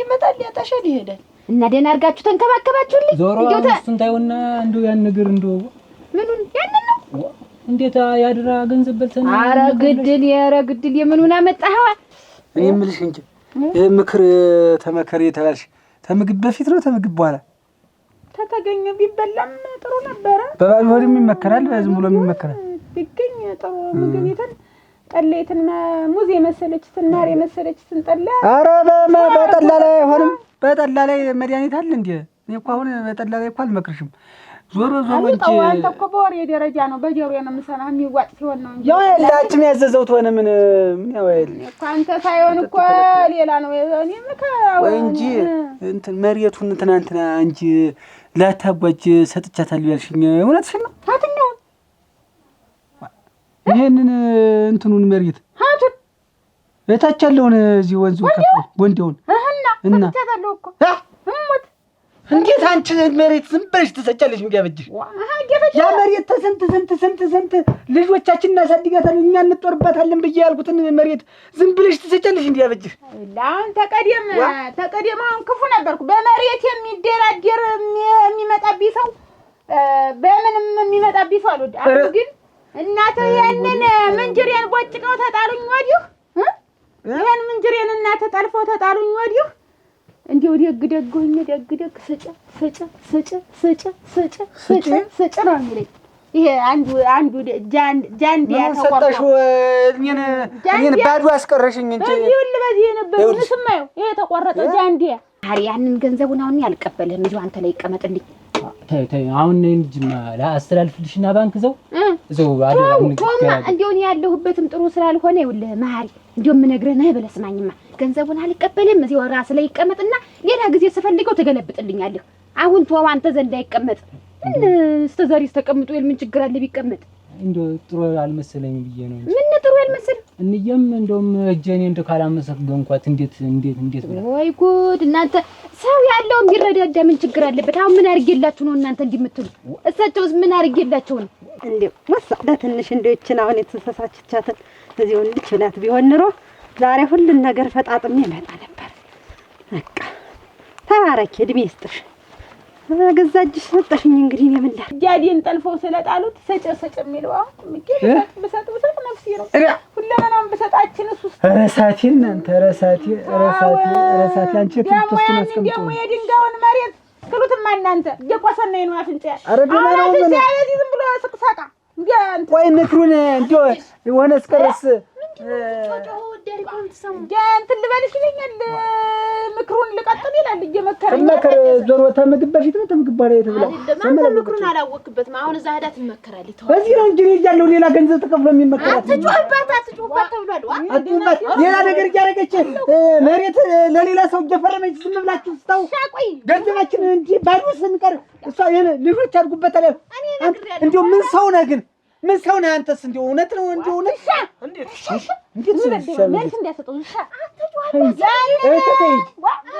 ይመጣል፣ ያጣሻል፣ ይሄዳል። እና ደህና አድርጋችሁ ተንከባከባችሁልኝ። ዞሮ እሱን ታዩና እንደው ያን ነገር እንደው ምኑን ያንን ነው እንዴት ያድራ ገንዘብ በልተን ኧረ ግድል የምኑን አመጣኸው? እኔ የምልሽ እንጂ ምክር ተመከሪ የተባልሽ ተምግብ በፊት ነው ተምግብ በኋላ ተተገኘ ቢበላም ጥሩ ነበረ። በባል ሆድም ይመከራል፣ በዝም ብሎ ይመከራል። ቢገኝ ጥሩ ምግቢትን ጠሌትን ሙዝ የመሰለች ትናር የመሰለች ትንጠላ። ኧረ በጠላ ላይ አይሆንም። በጠላ ላይ መድኃኒት አለ እንዴ? እኔ እኮ አሁን በጠላ ላይ እኮ አልመክርሽም። ዞሮ እንጂ አንተ እኮ በወሬ ደረጃ ነው በጆሮዬ ነው የምሰማህ። የሚዋጥ ሲሆን ነው እንጂ ያው ያላችም ያዘዘው ተሆነ ምን ያው እኮ አንተ ሳይሆን እኮ ሌላ ነው። እኔ ምከው እንጂ እንትን መሬቱን ትናንትና እንጂ ላታጓጅ ሰጥቻታለሁ ያልሽኝ እውነትሽን ነው? ታትኛው ይሄንን እንትኑን መሬት ሀቱን እታች ያለውን እዚህ ወንዙ ከፍ ጎንዴውን እና ታታለው እኮ እሙት እንዴት አንቺ መሬት ዝም ብለሽ ትሰጫለሽ? እንዲያበጅሽ ያ መሬት ስንት ልጆቻችን እናሳድጋታለን እኛ እንጦርባታለን ብዬ ያልኩትን መሬት ዝም ብለሽ ትሰጫለሽ? እንዲያበጅሽ አሁን ተቀደም አሁን ክፉ ነበርኩ። በመሬት የሚደራደር የሚመጣብኝ ሰው በምንም የሚመጣብኝ ሰው አልወድ። አሁን ግን እናተ ያንን ምንጅሬን ቦጭቀው ተጣሉኝ ወዲሁ ያን ምንጅሬን እናተ ጠልፈው ተጣሉኝ ወዲሁ እንዴው ደግ ሆኜ ደግ ስጭ ነው የሚለኝ። ይሄ አንዱ ጃንዲያ ተቆርጦ እኔን ባዶ አስቀረሽኝ እንጂ ይሁን በዚህ ነበር ስማየው። ይሄ ተቆረጠ ጃንዲያ ያንን ገንዘቡን አሁን ያልቀበልህም እዚሁ አንተ ላይ ይቀመጥልኝ። ተይ አሁን እንጂማ ላስተላልፍልሽና ባንክ ዘው አደራ እንደው እኔ ያለሁበትም ጥሩ ስላልሆነ ይኸውልህ መሀሪ እንደው የምነግርህ ነህ ብለህ ስማኝማ። ገንዘቡን አልቀበልም እዚሁ ራስህ ላይ ይቀመጥና ሌላ ጊዜ ስፈልገው ትገለብጥልኛለህ። አሁን ተው አንተ ዘንድ አይቀመጥ። እስከ ዛሬ ተቀምጦ ምን ችግር አለ ቢቀመጥ? እንደው ጥሩ አልመሰለኝም ብዬ ነው። ምን ጥሩ ያልመሰለ እንየም እንደውም እጄኔ እንደው ካላመሰገንኳት እንዴት ብላ ወይ ጉድ! እናንተ ሰው ያለው ቢረዳዳ ምን ችግር አለበት? አሁን ምን አድርጌላችሁ ነው እናንተ እንዲምትሉ? እሳቸውስ ምን አድርጌላችሁ ነው? እንደው ወሳዳ ትንሽ እንደው እቺን አሁን የተሰሳችቻትን እዚሁ እንድችላት ቢሆን ኑሮ ዛሬ ሁሉን ነገር ፈጣጥሜ መጣ ነበር። በቃ ተባረኪ፣ እድሜ ይስጥሽ። ገዛጅሽ ሰጠሽኝ። እንግዲህ እኔ ምን ላድርግ? ጃዲን ጠልፈው ስለጣሉት ሰጨ የሚለው አሁን ብሰጥ ነፍሴ ነው ሁለመናም ብሰጣችን እሱ ረሳቴ እናንተ ረሳቴ አንቺ ተስተስተና አስቀምጡ ደግሞ የድንጋውን መሬት ክሉትማ እናንተ እየቆሰነኝ ነው አፍንጫ። ኧረ ደህና ነው ምን ዝም ብሎ ስቅሳቃ ቆይ ምክሩን እንደው የሆነ እስከረስ እንትን ልበልሽ ይለኛል። ምክሩን ልቀጥል ይላል እየመከረኝ። መከረ ዞሮ ተምግብ በፊት ነው ተምግብ በኋላ የተብላ አንተ ምክሩን አላወቅበትም። አሁን እዛ ሄዳ ትመከራለች። በዚህ ነው እንጂ ያለው ሌላ ገንዘብ ተከፍሎ የሚመከራት አትጩህባት ተብሏል። አትጩህባት ሌላ ነገር እያደረገች መሬት ለሌላ ሰው እየፈረመች ዝም ብላችሁ ስታው ገንዘባችን እንጂ ባዶ ስንቀር እሷ ልጆች አድርጉበታል። እንደው ምን ሰው ነህ ግን ምን ሰው ነህ አንተስ? እንደው እውነት ነው እንደው እውነት እንዴት መልስ እንዲያሰጠው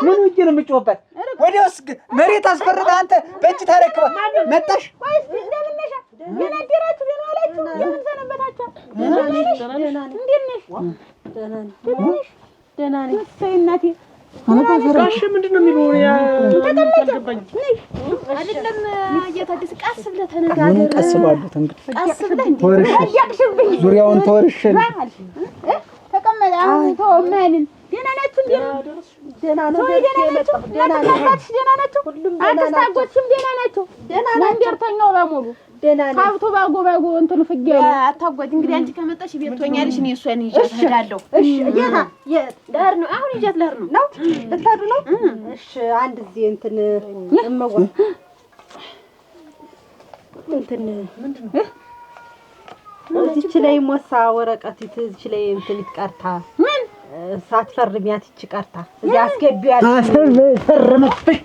ምን ውጪ ነው የምጮህበት? ወዲያውስ መሬት አስፈርመህ አንተ በእጅ ታረክበህ መጣሽ። እንደምነሻ ገና አደራችሁ ገና አላችሁ የምን ሰነበታችሁ? ደህና ነኝ እሰይ እናቴ። ጋሽ ምንድን ነው የሚለው? አይደለም እየታደስ ቀስ ብለህ ተነጋገር። ቀስ ብለህ እንግዲህ ቀስ ብለህ እንዴ ዙሪያውን ተወርሽ ተቀመጥ። አሁን ተው ማንን ደህና ናችሁ እንዴ? ደህና ነው። ደህና ናቸው። አክስት አጎትሽም ደህና ናቸው። መንደርተኛው በሙሉ ደህና ነው። ሀብቱ ባጎ እንትኑ ፍጌው አታጓጅ። እንግዲህ አንቺ ከመጣሽ ቤት ትሆኛለሽ። እኔ እሷን ይዣት እሄዳለሁ። እሺ ጌታ ልሄድ ነው አሁን። ይዣት ልሄድ ነው ልትሄዱ ነው? እሺ አንድ ጊዜ እንትን እመዋ እንትን ምንድን ነው እዚች ላይ ሞሳ ወረቀት እዚች ላይ እንትን ይትቀርታ ምን ሳትፈርሚያት ይች ቀርታ እዚህ አስገቢያት ፈርምብሽ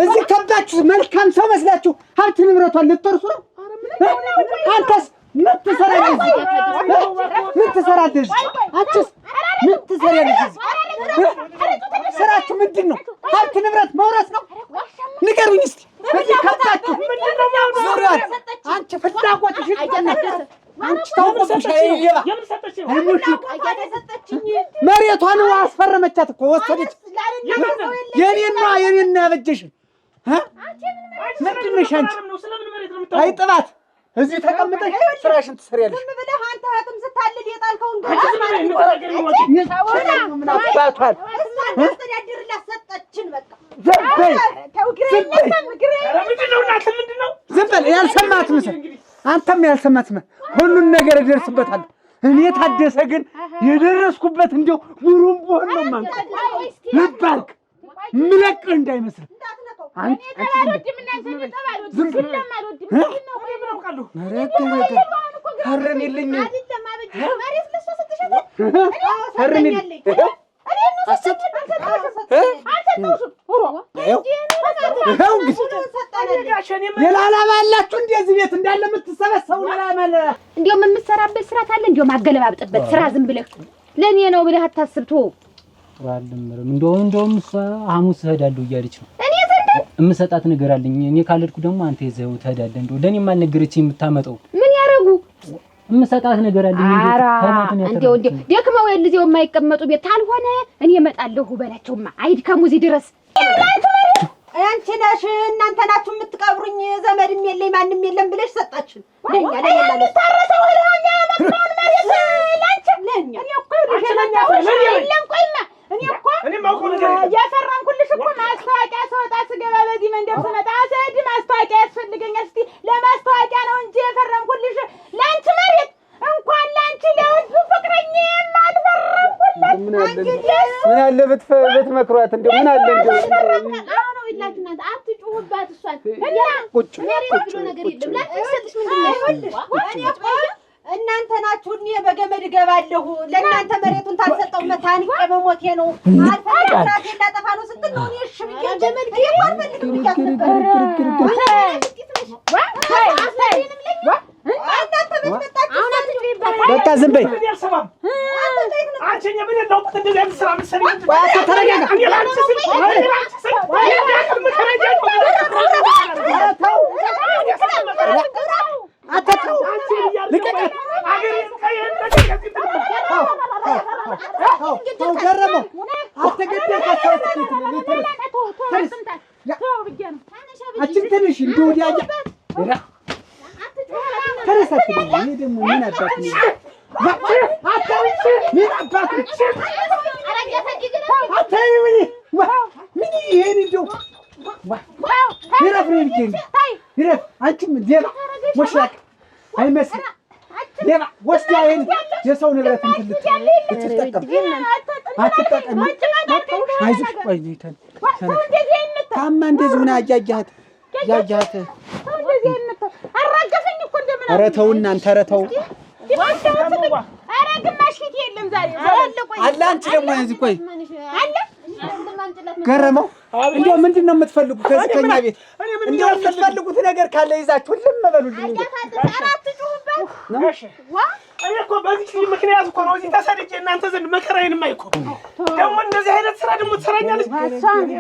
እዚህ ከብዳችሁ መልካም ሰው መስላችሁ ሀብት ንብረቷን ልትወርሱ ነው። አንተስ ምን ትሰራለህ? ምን ትሰራለህ? አንቺስ ምን ትሰራለህ? ስራችሁ ምንድን ነው? ሀብት ንብረት መውረስ ነው? ንገሩኝ እስኪ። እዚህ ከብዳችሁ ዙሪያት አንቺ ፍላጎትሽ አንቺ ታውቁብሽ መሬቷን አስፈረመቻት እኮ ወሰደች። የኔና ያበጀሽ ምንድን ነሽ አንቺ? አይ ጥባት እዚህ ተቀምጠሽ ስራሽን ትሰሪያለሽ። ምን ብለህ አንተ አጥም ስታልል የጣልከውን ዝም በል ያልሰማት ምስል አንተም ያልሰማት ምስል ሁሉን ነገር እደርስበታለሁ። እኔ ታደሰ ግን የደረስኩበት እንደው ጉሩም ቦን ነው ማለት ልባርክ ምለቅህ እንዳይመስል አንቺ የላላ ባላችሁ እንደዚህ ቤት እንዳለ የምትሰበሰቡ ለማለ እንደውም የምትሰራበት ስራ ታለ እንደውም አገለባብጥበት ስራ ዝም ብለህ ለኔ ነው ብለህ አታስብቶ ዋልምርም እንደውም እሷ ሐሙስ እሄዳለሁ እያለች ነው። እኔ የምሰጣት ነገር አለኝ። እኔ ካልሄድኩ ደግሞ አንተ ይዘው ትሄዳለህ። እንደው ለኔም አልነገረችኝ የምታመጣው ምን ያረጉ የምሰጣት ነገር አለኝ። እንደው ደክመው የልዜው የማይቀመጡ ቤት ታልሆነ እኔ እመጣለሁ በላቸውማ። አይድከሙ እዚህ ድረስ አንቺ ነሽ እናንተ ናችሁ የምትቀብሩኝ። ዘመድም የለኝ ማንም የለም ብለሽ ሰጣችን ለኛ ለኛ ታረሰው ለኛ መጥራውን መሬት ላንቺ ለኛ እኔ እኮ የለም ቆይማ እኔ እኮ ያፈራንኩልሽ እኮ ማስታወቂያ ሰወጣ ስገባ በዚህ መንደር ስመጣ ሰድ ማስታወቂያ ያስፈልገኛል። እስቲ ለማስታወቂያ ነው እንጂ የፈረምኩልሽ ላንቺ መሬት እንኳን ላንቺ ለውዱ ፍቅረኛ የማልፈረምኩላት ምን አለ ብትመክሯት እንደው ምን አለ እንደው አሁን ይላችሁ እናንተ አትጩሁባት። እሷን ቁጭ ነገር የለም ላትሰጥሽ ምንድን ነው እኔ እኮ እናንተ ናችሁ። እኔ በገመድ እገባለሁ ለእናንተ መሬቱን ታልሰጠው መታን ቀመሞቴ ነው አልፈልግራት እንዳጠፋ ነው ስትል ነው። እኔ እሺ ብዬ ገመድ አልፈልግም በቃ ዝም በይ። ገረመው አንቺም ትንሽ እንደው ወዲያኛ ተረሳች። እኔ ደግሞ ምን አባት ነው ምን አባት ምን ይሄን እንደው ይረፍሬ ብቻ ይረፍ። አንቺም ዜና ወሽላክ አይመስል ሌባ ወስዳ ይሄን የሰው ንብረት ልትጠቀም አትጠቀም። አይዞሽ ቆይ ነይተን ታማ እንደዚህ ሆነ አጃጃት አራገፈኝ እኮ እንደምን ኧረ ተው እናንተ ኧረ ተው። ኧረ ግማሽ ፊት የለም ዛሬ አለ። አንቺ ደግሞ እዚህ ቆይ አለ ገረመው እንደው ምንድን ነው የምትፈልጉ ከዚህ ከኛ ቤት? እንደው የምትፈልጉት ነገር ካለ ይዛችሁ ልም በሉልኝ። እኔ እኮ በዚህ ምክንያት እኮ ነው እዚህ ተሰድጄ እናንተ ዘንድ መከራዬን የማይኮ ደግሞ እንደዚህ አይነት ስራ ደግሞ ትሰራኛለች።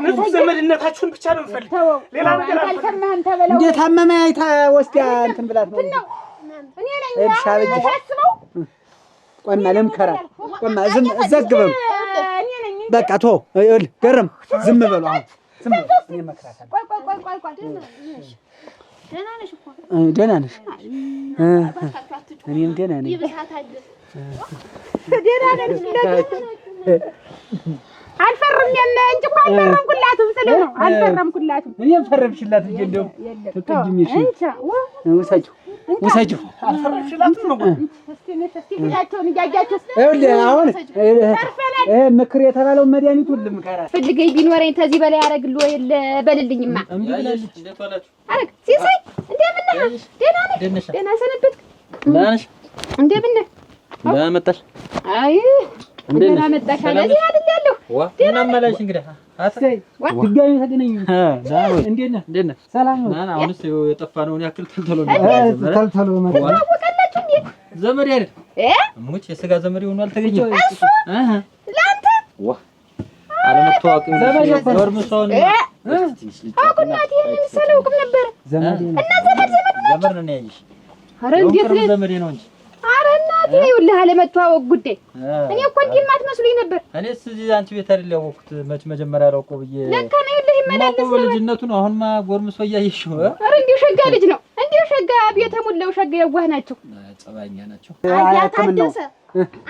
ንጹህ ዘመድነታችሁን ብቻ ነው የምፈልግ ሌላ ነገር አልፈልግም። እንዴት አመመ አይታ ወስዳ እንትን ብላት ነው እኔ ነኝ ያስበው። ቆይማ ለምከራ ቆይማ ዝም ዘግበው በቃ ቶ ይኸውልህ ገረም ዝም በሉ። አሁን ዝም በሉ። እኔ እመክራታለሁ። ቆይ ደህና ነሽ እኮ ደህና ነሽ? እኔም ደህና ነኝ። አልፈርም እንጂ እኮ አልፈረምኩላትም ስልህ ነው። አልፈረምኩላትም። እኔም ፈረምሽላት እንጂ እንደው ተቀጅሚሽ ውሰጂው አልፈረምሽላትም ነው። እስቲ ፊታቸውን እያያችሁ ይኸውልህ አሁን ምክር የተባለው መድኃኒቱን ልምከራ ፈልገኝ ቢኖረኝ ተዚህ በላይ ያደርግልዎ የለ በልልኝማ። እምቢ ብላለች። እንዴት ዋላችሁ? አረግ ሲሳይ እንደምን ነህ? ደህና ነህ? ደህና ሰነበት? ደህና ነሽ? እንደምን ነህ? ደህና መጣሽ? አይ ደህና መጣሽ አለ እዚህ አይደል ያለሁ። ደህና መላሽ እንግዲህ አሰይ ድጋሚ ተገናኙ። እንዴት ነህ? ሰላም ነው። አሁንስ የጠፋነውን ያክል ተልተሎ ማለት ታወቃላችሁ እንዴ? ዘመድ አይደል? ሙች የሥጋ ዘመድ ሆኖ አልተገኘም። ለአንተ አለመተዋወቅ ኖርምሶን አቁናት ይሄንን ሰለውቅም ነበር። ዘመድ ዘመድ ነው ያይሽ። ኧረ እንዴት ነው ዘመድ ነው እንጂ ኧረ እናቴ ይኸውልህ አለመተዋወቅ ጉዳይ እኔ እኮ እንዲህ የማትመስሉኝ ነበር። እኔስ እዚህ አንቺ ቤት አይደል ያወቅሁት መጀመሪያ አላውቀው ብዬ ለካ ነው ይኸውልህ ይመላለስ ነው በልጅነቱ ነው። አሁንማ ጎርምሶ እያየሽው ኧረ እንዲሁ ሸጋ ልጅ ነው እንዲሁ ሸጋ ቤተ ሙላው ሸጋ የዋህ ናቸው። ጸባይኛ ናቸው። አያ ታደሰ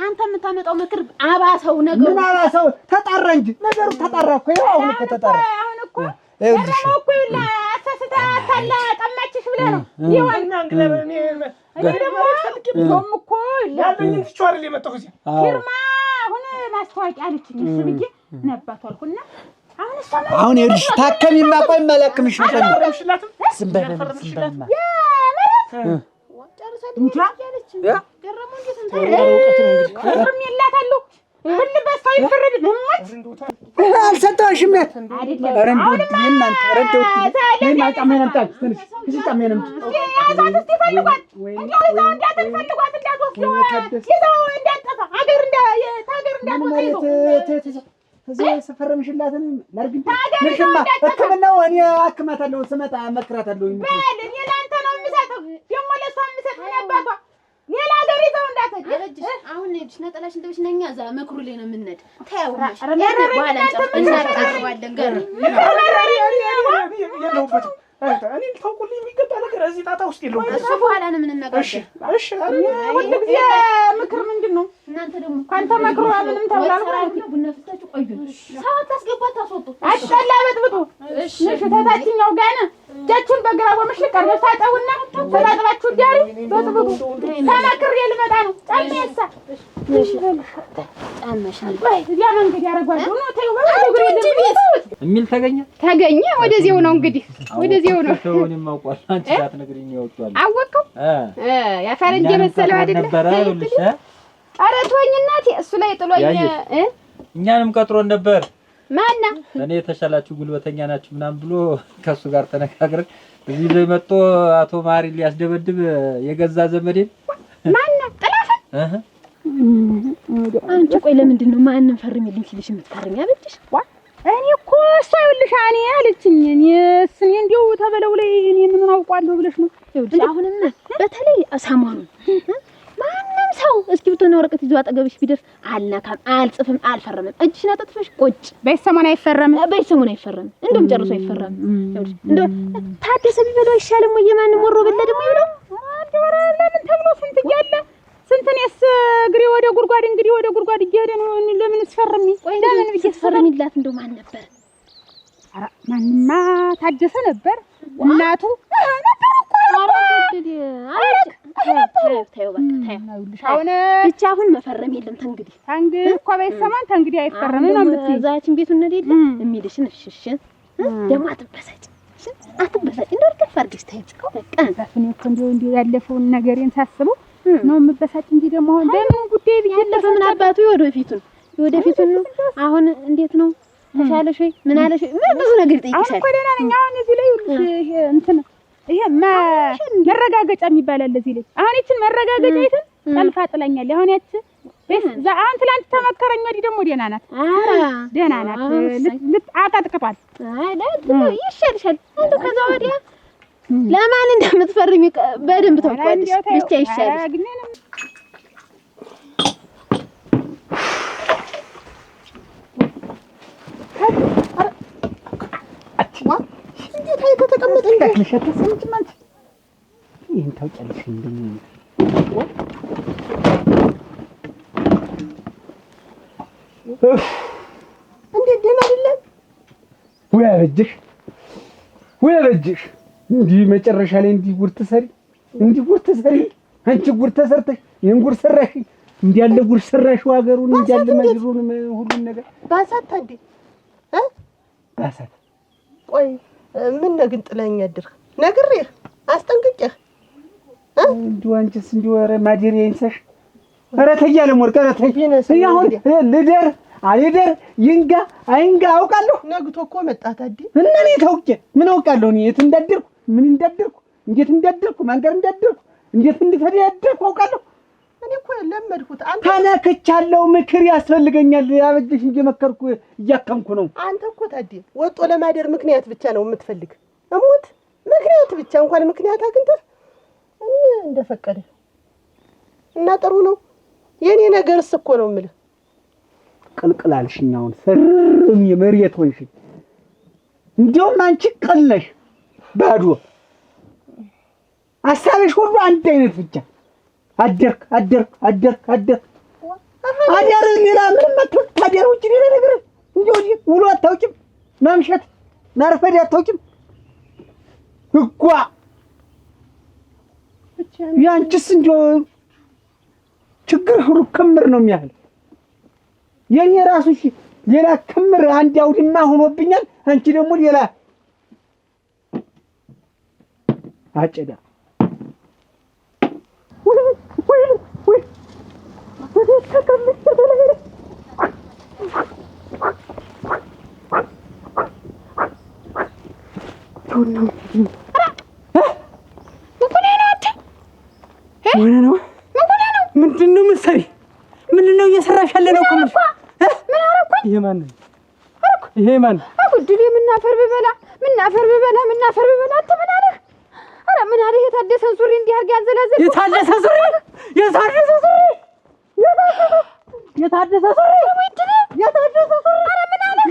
አንተ የምታመጣው ምክር አባሰው ነገሩ ምን አባሰው ተጣራ እንጂ ነገሩ ተጣራ እኮ ይኸው አሁን እኮ ተጣራ። አሁን እኮ ደረመው እኮ ይኸውልህ አሰስታ ታላ ጠማችሽ ብለህ ነው ይኸውና እንግዲህ እኔ ደግሞ እኮ ያለኝን ትቼው አይደል የመጣሁ እዚህ ፊርማ አሁን ማስታወቂያ አለችኝ እሱ ብዬ ነባቱ አልኩና አሁን ይኸውልሽ ታከሚማ ቆይ መላክምሽ ነው አልፈረምሽላትም? ዝም በለማ እንጃ ገረሙ እንዴት ፍርም የላታለሁ ሁሉ በሷ ይፈረድ ሞት አልሰጠሽም ያት ኧረ እንደው እናንተ ኧረ እንደው ነይ ማጫሜን አምጣች ትንሽ እዚህ ጫሜን አምጪ ያዛት እስቲ ፈልጓት እንደው ይዘው እንዳትፈልጓት እንዳትወስደው ይዘው እንዳትጠፋ ሀገር እንዳትወጣ ይዘው እዚህ ሰፈረምሽላትን ላርግኝ ምንሽማ ሕክምናው እኔ አክማታለሁ ስመጣ መክራታለሁ በል እኔ ለአንተ ነው የምሰጠው ደግሞ ለእሷ የምሰጥ ምን አባቷ ሌላ ሀገር ይዘው እንዳትሄድ አሁን ሄድሽ ነጠላሽ እንደብሽ ነኛ እዛ መክሩ ላይ ነው የምንሄድ ታያውሽ በኋላ እናቀርባለን ጋር የለሁበትም እኔ ልታውቁልኝ የሚገባ ነገር እዚህ ጣጣ ውስጥ የለሁበትም። እሱ በኋላ ነው የምንነጋገር። እሺ ሁሉ ጊዜ ምክር ምንድን ነው? እናንተ ደግሞ ካንተ መክሮ ምንም ተብላል ቡና ፍታችሁ ቆዩ። ሰዓት ታስገባት ታስወጡ አሽላ በጥብጡ እሺ ታታችኛው ጋር እጃችሁን በግራ በመሽልቅ አድርገው ታጠቡና ተጣጥባችሁ ዳሪ በጥብጡ ተመክሬ ልመጣ ነው። ጫሜሳ እሺ ጫመሻል እዚያ መንገድ ያረጋሉ ነው ተይው በቤት የሚል ተገኘ ወደዚያው ነው እንግዲህ ወደዚያው ነው ተውኝ ማውቋል አንቺ ሳትነግሪኝ ያወጣል አወቀው ያፈረንጀ መሰለው አይደል ነበር አይልሽ ኧረ ተወኝ እናቴ እሱ ላይ ጥሎኝ እኛንም ቀጥሮን ነበር ማና እኔ የተሻላችሁ ጉልበተኛ ናችሁ ምናምን ብሎ ከሱ ጋር ተነጋግረን እዚህ ላይ መጥቶ አቶ ማሪ ሊያስደበድብ የገዛ ዘመዴን ማና ጥላፈ አንቺ ቆይ ለምንድን ነው ማንንም ፈርሚልኝ ሲልሽ የምትፈርሚ አበጅሽ እኔ እኮ እሷ ይኸውልሽ እኔ አለችኝ እኔስ እኔ እንደው ተበለው ላይ እኔ ምን አውቃለሁ ብለሽ ነው ይኸውልሽ አሁንማ በተለይ ሰሞኑን ማንም ሰው እስክሪብቶና ወረቀት ይዞ አጠገብሽ ቢደርስ አልነካም አልጽፍም አልፈረምም እጅሽን አጣጥፈሽ ቁጭ በሰሞን አይፈረም እንደውም ጨርሶ አይፈረም ይኸውልሽ እንደው ታደሰ ቢበለው አይሻልም ወይ የማንም ወሮ በለ ደግሞ ይብለው አደረ ለምን ተብሎ ስንት እያለ ስንትኔስ እግሬ ወደ ጉድጓድ እንግዲህ ወደ ጉድጓድ እየሄደ ነው ለምን ስፈርሚ ለምን ብዬ ትፈርሚላት እንደው ማን ነበር ኧረ ማንማ ታደሰ ነበር እናቱ ነበር እኮ አሁን ብቻ አሁን መፈረም የለም ተንግዲህ እኮ በሰማን ተንግዲህ አይፈረም ነው የምትይ እዛችን ቤቱ እንዴት የሚልሽን እሺ ደግሞ አትበሳጭ እንደው ከፍ አድርገሽ ታይው በቃ እኔ እኮ እንደው ያለፈውን ነገሬን ሳስበው ነው የምበሳጭ እንጂ ደግሞ አሁን በምን ጉዳይ ያለፈ ምን አባቱ የወደፊቱን ነው አሁን እንዴት ነው ተሻለሽ ወይ ምን አለሽ ብዙ ነገር ይጠይቅሻል አሁን እኮ ደህና ነኝ አሁን እዚህ ላይ ይሄ እንትን ይሄ መረጋገጫ የሚባል አለ እዚህ ላይ አሁን እቺን መረጋገጫ ይትን ጠልፋ ጥላኛለች አሁን ያቺ አሁን ትላንት ተመከረኝ ወዲህ ደግሞ ደህና ናት ደህና ናት አቀጥቅጧል ይሻልሻል አንተ ከዛ ወዲያ ለማን እንደምትፈርሚ በደንብ ታውቂያለሽ ብቻ ይሻልሽ እንዴት አይቶ ተቀመጠ እንዴ ይሄን ታውቂያለሽ እንደምን እንዴት ደህና አይደለም? ወይ አበጀሽ እንዲህ መጨረሻ ላይ እንዲህ ጉድ ትሰሪ አንቺ ጉድ ተሰርተሽ ይሄን ጉድ ሰራሽ እንዲህ ያለ ጉድ ሰራሽ ሀገሩን እንዲህ ያለ መግሩን ሁሉን ነገር ባሳት ታዲ ባሳት ቆይ ምን ነግን ጥለኸኝ አድርህ ነግሬህ አስጠንቅቄህ እንዲሁ አንቺስ እንዲሁ ኧረ ማደሪያ ይንሳሽ ኧረ ተይ አለሞር ኧረ ተይ አሁን ልደር አልደር ይንጋ አይንጋ አውቃለሁ ነግቶ እኮ መጣ ታዲ እና እኔ ታውቄ ምን አውቃለሁ እኔ የት እንዳደርኩ ምን እንዳደርኩ እንዴት እንዳደርኩ ማንገር እንዳደርኩ እንዴት እንደተደረኩ አውቃለሁ እኔ እኮ ለመድኩት አንተ ታናከቻለሁ ምክር ያስፈልገኛል አበጀሽ እንጂ መከርኩ እያከምኩ ነው አንተ እኮ ታዲ ወጦ ለማደር ምክንያት ብቻ ነው የምትፈልግ እሙት ምክንያት ብቻ እንኳን ምክንያት አግኝተህ እንደፈቀደ እና ጥሩ ነው የኔ ነገርስ እኮ ነው የምልህ ቅልቅላልሽኛውን ፍርም የመሬት ሆንሽ እንደውም አንቺ ቀለሽ ባዶ አሳብሽ ሁሉ አንድ አይነት ብቻ አደርክ አደር ሌላ ምንም አታደር ውጭ ሌላ ነገር እንደው ውሎ አታውቂም ማምሸት ማርፈድ አታውቂም እጓ ያንቺስ እንደው ችግር ሁሉ ክምር ነው የሚያህል የኔ ራሱ ሌላ ክምር አንድ አውድማ ሆኖብኛል አንቺ ደግሞ ሌላ አጨዳ ምንድነው መሰሪ ምንድነው እየሰራሽ ያለ ነው እኮ ምን አረኩኝ ይሄ ማን ይሄ ማን አጉድሌ ምናፈር ብበላ አንተ ምን አለህ ኧረ ምን አለህ የታደሰን ሱሪ እንዲህ አድርገህ ያንዘላዘል የታደሰ ሱሪ ኧረ ምን አለህ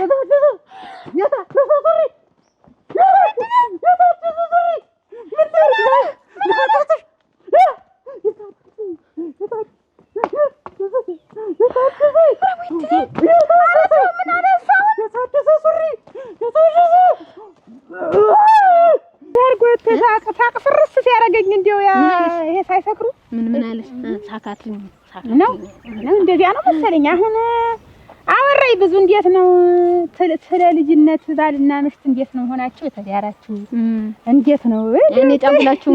የታደሰ ሱሪ ፍርስ ሲያደርገኝ እንደው ይሄ ሳይሰክሩ ምን አለሽ ሳካት ነው እንደዚያ ነው መሰለኝ አሁን አወራኝ ብዙ እንዴት ነው ስለ ልጅነት ባልና ሚስት እንዴት ነው ሆናችሁ የተዳራችሁ እንዴት ነው እኔ ጫጉላችሁ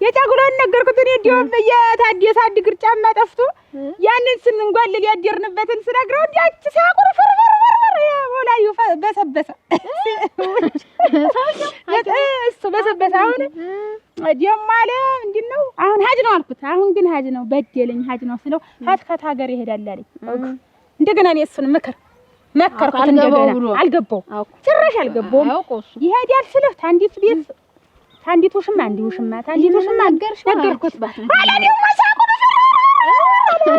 የጫጉላውን ነገርኩት እኔ እንደውም የታዲስ አንድ እግር ጫማ ጠፍቶ ያንን ስንንጓልል ያደርንበትን ስነግረው እንዲያች ሳቁር ፍርፍር ወላዩ በሰበሰ እሱ በሰበሰ አሁን ደግሞ አለ ምንድን ነው አሁን ሀጅ ነው አልኩት አሁን ግን ሀጅ ነው በደለኝ ሀጅ ነው ስለው ሀት ሀገር ይሄዳል አለኝ እንደገና እኔ እሱን መከርኩት እንደገና አልገባው ጭራሽ አልገባውም ይሄዳል ስለው ታንዲት ቤት ታንዲት ውሽማ አንዲ ውሽማ ታንዲት ውሽማ ነገርኩት ባላ ደግሞ ሳቁ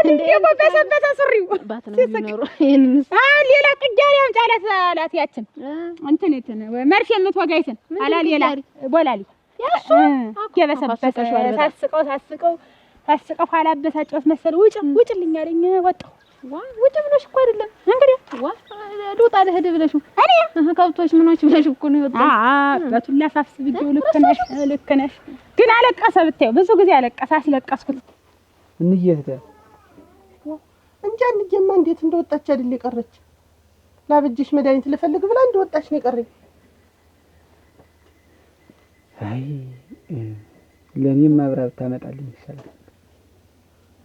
እንደው በሰበሰ ሱሪው ሌላ ቅጃሪ አምጣላት አላት ያችን እንትን መርፌ የምትወጋይትን አላ ሌላ ቦላሊ የበሰበሰ ታስቀው ኋላ በሳጨውት መሰል ውጭልኝ አለኝ ወጣሁ ውጭ ብለሽ እኮ አይደለም እንግዲህ ልውጣ ልሄድ ብለሽ እኔ ከብቶች ምኖች ብለሽ እኮ ነው የወጣው በቱላ ሳፍስ ብዬው ልክ ነሽ ግን አለቀሰ ብታየው ብዙ ጊዜ አለቀሰ አስለቀስኩት እንየህተ እንጃ እንጀማ እንዴት እንደወጣች አይደል የቀረች ላብጅሽ መድኃኒት ልፈልግ ብላ እንደወጣች ነው የቀረኝ አይ ለኔም ማብራት ታመጣልኝ ይችላል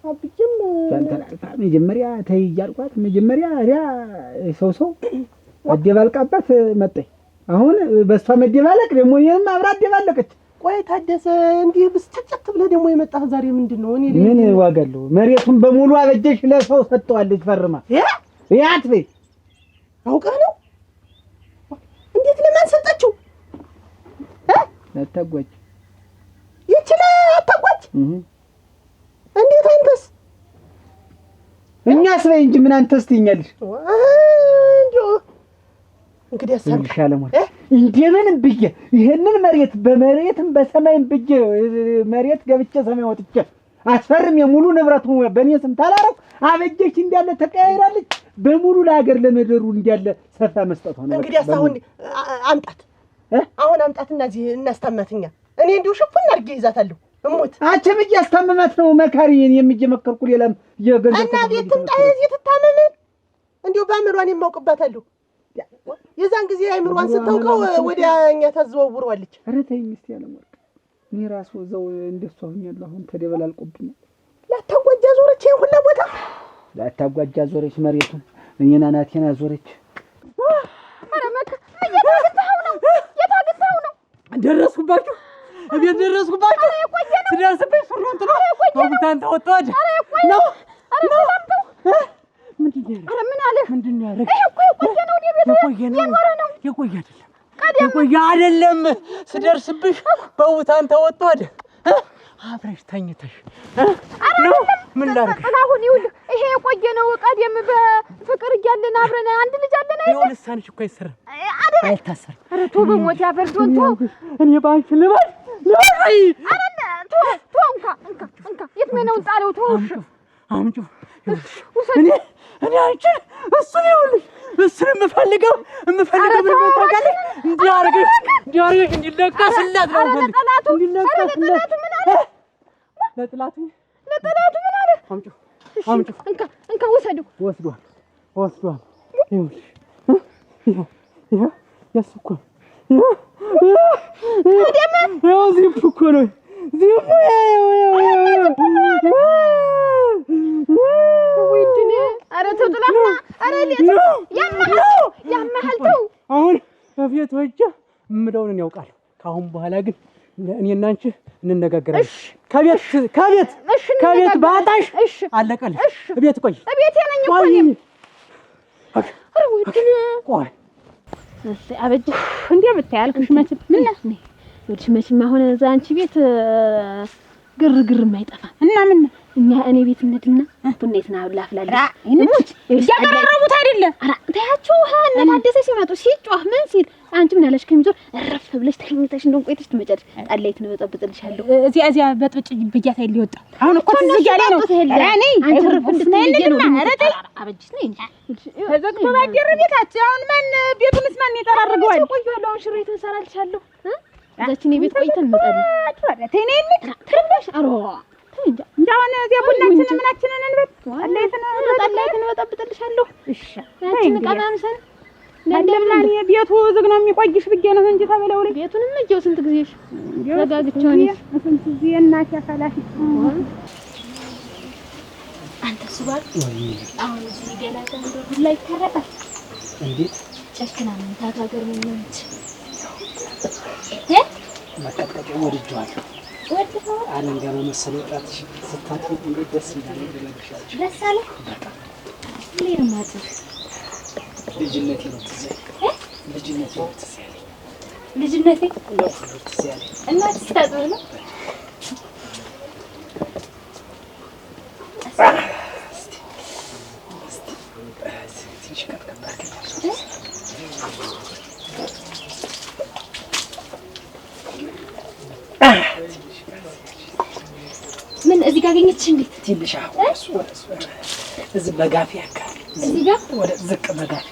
አብጅም ያንተላልፋ መጀመሪያ ተይ ያልኳት መጀመሪያ ያ ሰው አደባልቃባት መጣኝ አሁን በሷ መደባለቅ ደግሞ የኔም ማብራት ደባለቀች ቆይ ታደሰ እንዲህ ብስጭት ብለህ ደግሞ የመጣህ ዛሬ ምንድነው እኔ ምን ዋጋለው መሬቱን በሙሉ አበጀሽ ለሰው ሰጠዋለች ፈርማ ያት ቤት አውቀህ ነው እንዴት ለማን ሰጣችሁ አታጓጭ ይችላል አታጓጭ እንዴት አንተስ እኛስ በይ እንጂ ምን አንተስ ትይኛለሽ እንግዲህ አሰምሻለ ማለት እንደምን ብዬ ይሄንን መሬት በመሬትም በሰማይም ብዬ መሬት ገብቼ ሰማይ ወጥቼ አስፈርም የሙሉ ንብረቱ በእኔ ስም ታላረው አበጀሽ እንዳለ ተቀያይራለች በሙሉ ለሀገር ለመደሩ እንዲያለ ሰፋ መስጠቷ ነው። እንግዲህ አሁን አምጣት አሁን አምጣትና እዚህ እናስታማትኛ። እኔ እንዲሁ ሽፉን አድርጌ ይዛታለሁ። እሞት አንቺ ምን ያስታመማት ነው? መካሪን የሚጀመከርኩ ሌላም የገንዘብ እና ቤት ትምጣ እዚህ ትታመም። እንዲሁ በአእምሯን የማውቅባታለሁ። የዛን ጊዜ አእምሯን ስታውቀው ወዲያ እኛ ታዘዋውረዋለች። ኧረ ተይ ሚስት ያለወርቅ እኔ ራሱ እዛው እንደሷ ሆኛለሁ። አሁን ተደበላልቆብኛል። ላታጓጃ ዞረች ሁላ ቦታ ላታጓጃ ዞረች መሬቱን እኔና ናቴና ዞረች። ኧረ መካ እየታገታው ነው እየታገታው ነው። ደረስኩባችሁ እቤት ደረስኩባችሁ። ስደርስብኝ ሱሩን ጥሎ በቡታን ተወጣደ ነው ኧረ ምን አለ ምንድን ነው ያደረግ? ይሄ እኮ የቆየ ነው ቤት የኖረ ነው። የቆየ አይደለም ስደርስብሽ በቡታን ተወጣደ አብረሽ ተኝተሽ ነው። ምን ላድርግ አሁን? ይኸውልህ ይሄ የቆየ ነው። ቀደም በፍቅር እያለን አብረን አንድ ልጅ አለን አይደል? ይኸው ልሳንሽ እኮ አይሰራም አይታሰርም። ኧረ ተው በሞት ያፈርዶን ተው። እኔ ባንቺ ልበል አይ አረነ ተው እንካ የትሜነውን ጣለው ተው። አምጪው እኔ አንቺን እሱን ይኸውልሽ እሱን የምፈልገው ምን ታውቃለሽ? እንዲያርገሽ እንዲለቀስላት ነው ፈልግ እንዲለቀስላት ለጥላቱ ምን አለ? አምጪው እንካ ወሰደው ወስዷል። ይኸውልሽ ይሄ የእሱ እኮ ይኸው ዚፕ እኮ ነው ዚፕ ወይድኔ ኧረ ተው ጥላሁን ኧረ ያመሃል ተው። አሁን በፊት ወጀ እምለውን እኔ ያውቃለሁ። ከአሁን በኋላ ግን እኔና አንቺ እንነጋገራለን። ከቤት ባጣሽ አለቀልሽ። ቤት ቆይ ቤት ነኝ እኮ እኔም ኧረ ወይድኔ ቆይ አበጀ እንዴ ብታያልኩሽ መቼም ምን ነው ወዲሽ መቼም አሁን እዛ አንቺ ቤት ግርግር የማይጠፋ እና ምን እኔ ቤት እንድና ቡኔት ነው ላፍላለች እንዴ ያቀራረቡት አይደለ? አራ ታያቸው እና ታደሰ ሲመጡ ሲጮህ ምን ሲል አንቺ ምን ያለሽ ከሚዞር እረፍ ብለሽ ተኝተሽ እንደው ቆይተሽ ትመጫለሽ። ጣላይት ነው በጠብጥልሻለሁ እዚያ በጥብጭ ብያት አይደል ይወጣ አሁን እኮ ትዝ ያለ ነው። እኔ አንቺ እረፍ እንድትነኝ ነው አረተይ አበጅሽ ነኝ ተዘግቶ ባደረ ቤታችን አሁን ማን ቤቱንስ ማን ይጠራርገዋል? ቆይቷል። አሁን ሽሬት እንሰራልሻለሁ እዛችን የቤት ቆይተን እንመጣለን። ተኔን ትርፍሽ አሮ እንዳውን እዚያ ቡናችን ምናችንን እንበት ጣላይትን በጠብጥልሻለሁ። እሺ ያቺን ቀማምሰን እንደምናን ቤቱ ዝግ ነው የሚቆይሽ ብዬ ነው እንጂ ተበለው ላይ ቤቱንም እየው ስንት ጊዜሽ ዘጋግቼው ነው ስንት ጊዜ እናት ያፈላሽ አንተ ሱባር አሁን እዚህ ገላታ እንደው ላይ ይከረጣል። እንዴት ጨክና ምን ታጋገር ምን ነች መቀጥቀጥ ወድጄዋለሁ። አለን ገና መሰለኝ ጣትሽ ስታጥፊ እንዴት ደስ ይላል። ደስ አለ ለማለት ልጅነቴ ነው ትዝ ያለኝ። ልጅነቴ ትዝ ያለኝ እናት ስታጥብ ነው ትንሽ ቀጥቀጥ ምን እዚህ ጋር አገኘችሽ? እንዴት ትንሽ እዚህ በጋፊ አካባቢ እዚህ ጋር ወደ ዝቅ በጋፊ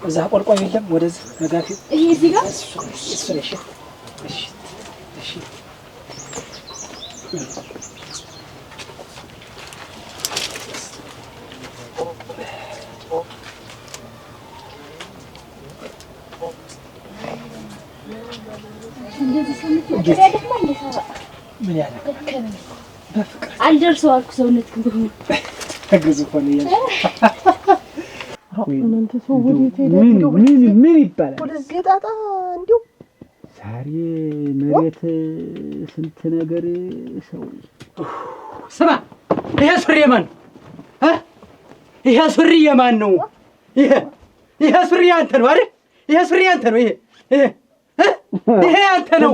እዛ ቆልቋይ የለም ወደዚህ በጋፊ ይሄ እዚህ ጋር እሱ ነሽ። እሺ እንደዚህ ሰምተህ ደግሞ እንደሰራ ምን ያለ በፍቅር አልደርሰው አልኩ ሰውነት ግን ተግዙ ሆነ እናንተ ሰው ወዴት ሄደ? ምን ይባላል? ወደዚህ ጣጣ እንዲሁ ዛሬ መሬት ስንት ነገር ሰው ስማ፣ ይሄ ሱሪ የማን ነው? ይሄ ሱሪ የማን ነው? ይሄ ሱሪ አንተ ነው አይደል? ይሄ ሱሪ አንተ ነው። ይሄ አንተ ነው።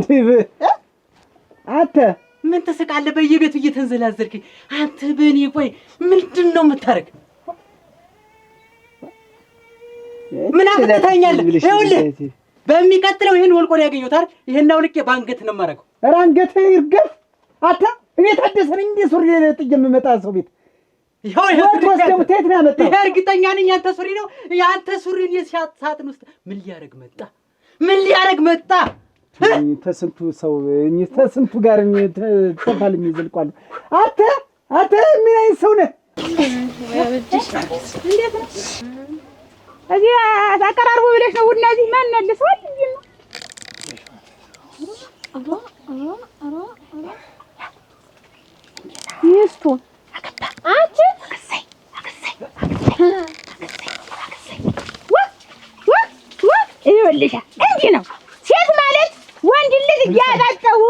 አንተ ምን ተሰቃለ? በየቤቱ እየተንዘላዘልክ አንተ በእኔ ቆይ ምንድን ነው የምታረግ? ምን አቅተኛለህ? ይኸውልህ በሚቀጥለው ይሄን ወልቆ ነው ያገኘሁት አይደል? ይሄን አውልቄ ባንገት ነው የማደርገው። ኧረ አንገትህ ይርገፍ። አንተ እቤት አደሰ ነኝ እንደ ሱሪ ጥዬ የምመጣ ሰው ቤት ይሄው ወስደው ተት ነው ያመጣው። ይሄ እርግጠኛ ነኝ ያንተ ሱሪ ነው። ያንተ ሱሪን የሲያት ሳጥን ውስጥ ምን ሊያረግ መጣ? ተስንቱ ሰው ተስንቱ ጋር ተፋል የሚዘልቋል። አንተ ምን አይነት ሰው ነህ? እንዴት ነው እዚህ አቀራርቦ ብለሽ ነው እነዚህ ማን መልሰዋል እንዴ ነው? ሚስቱ አንቺ ይኸውልሽ እንዲህ ነው ሴት ማለት ወንድ ልጅ እያጣጠቡ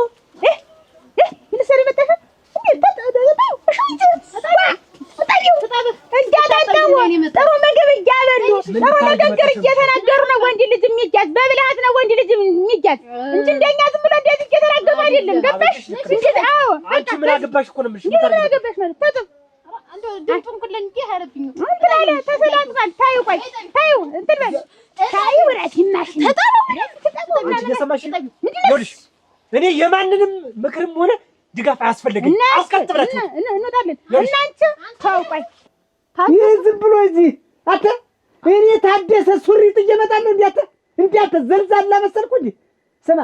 ምንሰሪ መጣሽ ጥሩ ምግብ እያበሉ ጥሩ ንግግር እየተናገሩ ነው ወንድ ልጅ የሚያዝ። በብልሃት ነው ወንድ ልጅ የሚያዝ እንጂ እንደኛ ዝም ብሎ እንደዚህ እየተናገሩ አይደለም። ገባሽ? አዎ አንቺ ምን አገባሽ እኮ ነው የምልሽ። ምን አገባሽ ማለት ተጥብ ድምጡን ኩል እንዲህ አረብኝ እንትን አለ ተሰላጥማል። ታዩ ቆይ ታዩ እንትን በል ታዩ ወራት ይማሽ ተጣጣው አንቺ እየሰማሽ ይኸውልሽ እኔ የማንንም ምክርም ሆነ ድጋፍ አያስፈልግም። አስቀጥ ብላችሁ እንወጣለን። እናንተ ታው ቆይ ይህ ዝም ብሎ እዚህ አንተ እኔ ታደሰ ሱሪ ጥዬ እመጣለሁ። እንዲያተ ዘልዛላ መሰልኩ እንዴ? ስማ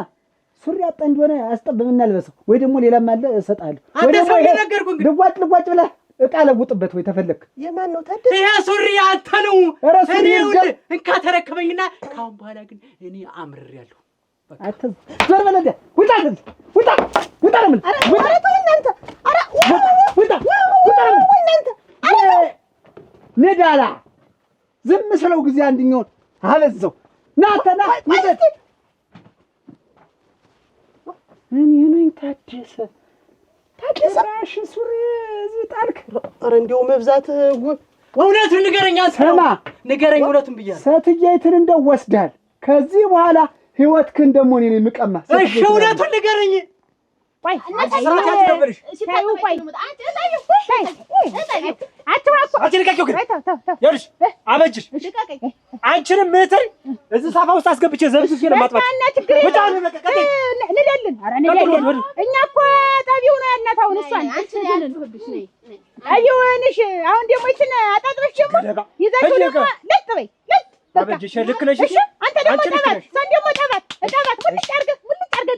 ሱሪ አጣ እንደሆነ አስጠብምና ልበሰው ወይ ደግሞ ሌላም አለ እሰጣለሁ። አንተ ሰው ነገርኩ እንግዲህ ልጓጭ ብላ እቃ ለውጥበት ወይ ተፈለክ። የማን ነው ታደሰ? ይሄ ሱሪ አንተ ነው። እኔ እንካ ተረከበኝና ካሁን በኋላ ግን እኔ አምርሬያለሁ። አንተ ዞር በል እንደ ውጣ ነው ምን? ኧረ ተው እናንተ ኧረ ውጣ ነው እናንተ ነዳላ ዝም ስለው ጊዜ አንድኛውን አበዛው። ናተና ይዘት እኔ ነኝ ታደሰ ራሽ ሱሪ እዚህ ጣልክ። ኧረ እንደው መብዛት እውነቱን ንገረኝ። ሰማ ንገረኝ እውነቱን ብያለሁ። ሰትዬትን እንደው ወስዳል። ከዚህ በኋላ ህይወትክን ደግሞ እኔ ነኝ የምቀማ። እሺ እውነቱን ንገረኝ። ቆይ አንቺ ስራት ያትነበርሽ ይኸውልሽ አበጅሽ አንቺንም ምህትር እዚህ ሳፋ ውስጥ አስገብቼ ዘብዝፌ ነው የማጥባት። ንደልን እኛ እኮ ጠቢው ነው ያልናት። አሁን እሷን ጠቢውንሽ አሁን ደግሞ ይችን አጣጥበሽ ደግሞ ይዘሽው ደግሞ ለጥ በይ አበጅሽ ልክ ነሽ። አንተ ደግሞ ጠባት እሷን ደግሞ ጠባት ሙልጭ አድርገህ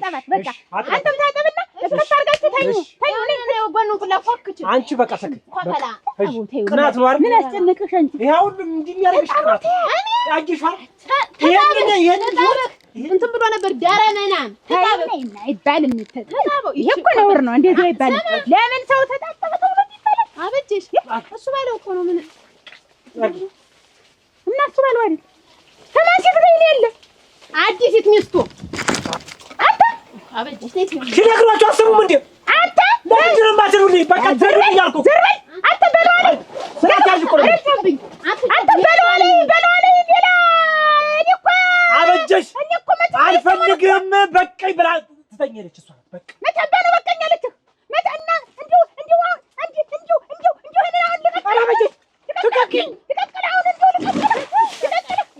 ጠባት። በቃ አንተም ታጠብና እስከ አድርጋችሁ ተኙ ነው ጎኑ ኩላ ፎክች አንቺ በቃ ሰክ ቅናት ነው አይደል? ምን አስጨነቅሽ አንቺ? ይሄ ሁሉ እንዲህ የሚያደርግሽ ቅናት አጅሻል። እንትን ብሎ ነበር ደረመናም ተጣበና አይባልም። ይሄ እኮ ነውር ነው። እንደዚህ አይባልም። ለምን ሰው ተጣጣበ ተብሎ ይባላል? አበጅሽ እሱ ባለው እኮ ነው። ምን እና እሱ ባለው አይደል? ተማሲት ላይ ነው ያለ አዲስ ሚስቱ አንተ አበጅሽ ሲነግሯቸው አስቡም እንዴ አንተ ለምንድን ነው የማትሉልኝ? በቃ ትሩልኝ እያልኩ ዘርበል አንተ በለዋለ ስራታሽ እኮ ነው። አንተ በለዋለ ሌላ እኔ እኮ አበጀሽ አልፈልግም በቃኝ ብላ ትተኛለች። እሷ በቃ መጣ ነው በቃኝ አለች። መጣና እንዲሁ እኔ አለቀ አበጀሽ ትከክኝ ትከክላውን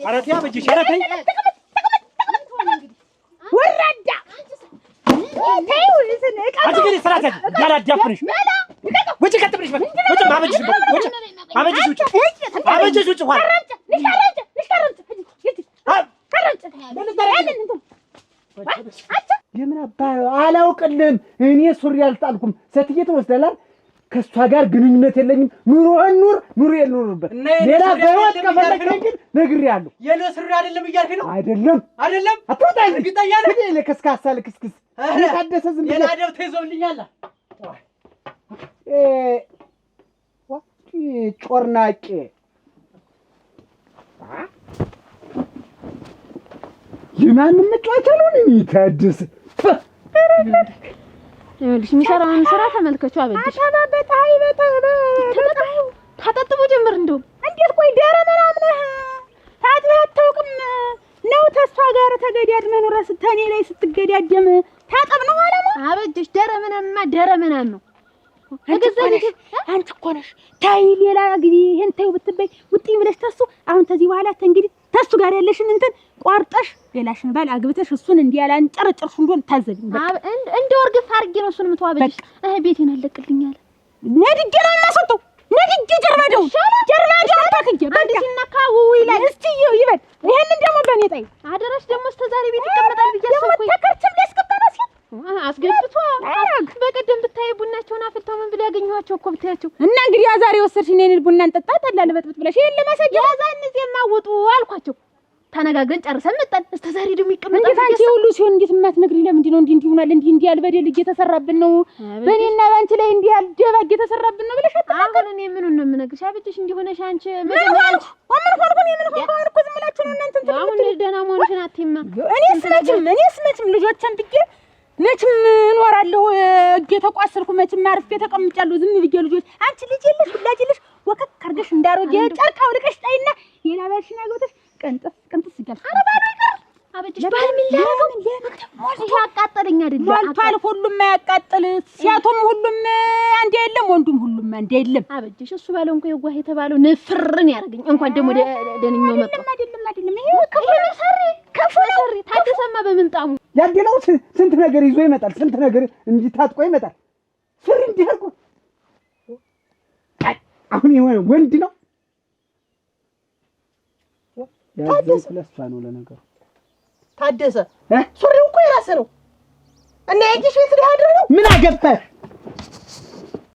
ኧረ ተይ አበጀሽ ኧረ ተይ ወራዳ አንቺ ግን ስራት ያላዳፍንሽ ውጭ ቀጥ ብለሽ ውጭ አበጀሽ ውጭ ኋላ የምን አባ አላውቅልህም። እኔ ሱሪ አልጣልኩም። ሴትዬ ትወስዳላል። ከእሷ ጋር ግንኙነት የለኝም። ኑሮህን ኑር የልኑርበት ሌላ በህይወት ከፈለግህ ግን ነግሬሃለሁ። የለ ሱሪ አይደለም እያልሽ ነው? አይደለም አትወጣልኝ። እርግጠኛ ነህ? ለከስካሳ ልክስክስ ታደሰ ዝም ብለህ ሌላ ደብ ተይዞልኛል። ጮርናቄ የማንም መጫወቻ ነው። ታደሰ ይኸውልሽ የሚሰራውን ስራ ተመልከቹ። አበጅሽ ታጠጥቦ ጀምር። እንደውም እንዴት ቆይ ደረመናምነህ ታጥበህ አታውቅም ነው? ተስፋ ጋር ተገዳድመህ ኑረህ ስተኔ ላይ ስትገዳደም ታጠብ ነው ማለት ነው። አበጅሽ ደረመናም ነው። አንቺ እኮ ነሽ ታይ ሌላ ግቢ ይሄን ታዩ ብትበይ ውጪ ብለሽ ተሱ አሁን ተዚህ በኋላ እንግዲህ ተሱ ጋር ያለሽን እንትን ቆርጠሽ ሌላሽን ባል አግብተሽ እሱን እንዲያላን ጨርጭርሽ እንደሆነ ታዘብኝ። በቃ እንደ ወርግፍ አድርጌ ነው እሱን የምትዋበጅሽ። ቤቴን አለቅልኛል ነድጌ ነው እናሰጠው ነግጄ ጀርባደው ታክዬ አንድሽና ካው ይላል። እስቲ ይበል። ይሄንን ደግሞ በኔ ጣይ አደረሽ ደግሞ እስከ ዛሬ ቤት ይቀመጣል ብዬ አሰብኩኝ። ተከርችም ሊያስገባ ነው ሲል አስገብቷ በቀደም ብታይ ቡናቸውን አፍልተው ምን ብለው ያገኘኋቸው እኮ ብታያቸው። እና እንግዲህ ያ ዛሬ ወሰድሽኝ እኔን ቡና እንጠጣ ጠላ ልበጥብጥ ብለሽ ይሄን ለማሳጅ ያዛን እዚህ የማወጡ አልኳቸው። ተነጋግረን ጨርሰን መጣን። እስከ ዛሬ ደግሞ ይቀመጣል። እንዴት አንቺ ሁሉ ሲሆን እንዴት የማትነግሪኝ ለምንድን ነው? እንዲህ ሆናል፣ እንዲህ ያልበደል እየተሰራብን ነው፣ በእኔና ባንቺ ላይ እንዲህ ያልደባ እየተሰራብን ነው ብለሽ አሁን እኔ ምኑን ነው የምነግርሽ? አብጭሽ እንዲሆነሽ አንቺ መጀመሪያ አንቺ ምን ሆንኩ እኮ ዝም ብላችሁ ነው እናንተ እንትን አሁን ደህና መሆንሽን አትይማ። እኔስ መቼም ልጆችን ብዬ መቼም እኖራለሁ እየተቋሰልኩ መቼም አርፌ ተቀምጫለሁ ዝም ብዬ። ልጆች አንቺ ልጅ የለሽ ወላጅ የለሽ ወከክ አድርገሽ እንዳሮጌ ጨርቅ አውልቀሽ ጣይና የላባሽን አግብተሽ ቅንጥስ እያልሽ ኧረ ባዶ ይቀር አበጅሽ ባል ምን ሊያደርገው ይሄ አቃጠለኝ አይደለም ሞልቷል። ሁሉም ያቃጥል ሲያቶም ሁሉም አንድ አይደለም፣ ወንዱም ሁሉም አንድ አይደለም። አበጅሽ እሱ ባለው እንኳን የጓህ የተባለው ንፍርን ያደርገኝ እንኳን ደግሞ ደንኛው መጣ አይደለም ይሄ ከፍ ሰሪ ታደሰማ በምንጣሙ ያገለው ስንት ነገር ይዞ ይመጣል። ስንት ነገር እንጂ ታጥቆ ይመጣል። ሱሪ እንዲህ አልኩ። አሁን የሆነ ወንድ ነው ታደሰ ለስፋ ነው ለነገሩ ታደሰ ሱሪው እኮ የራስህ ነው እና ያጂሽ ቤት ሊያድር ነው። ምን አገባህ?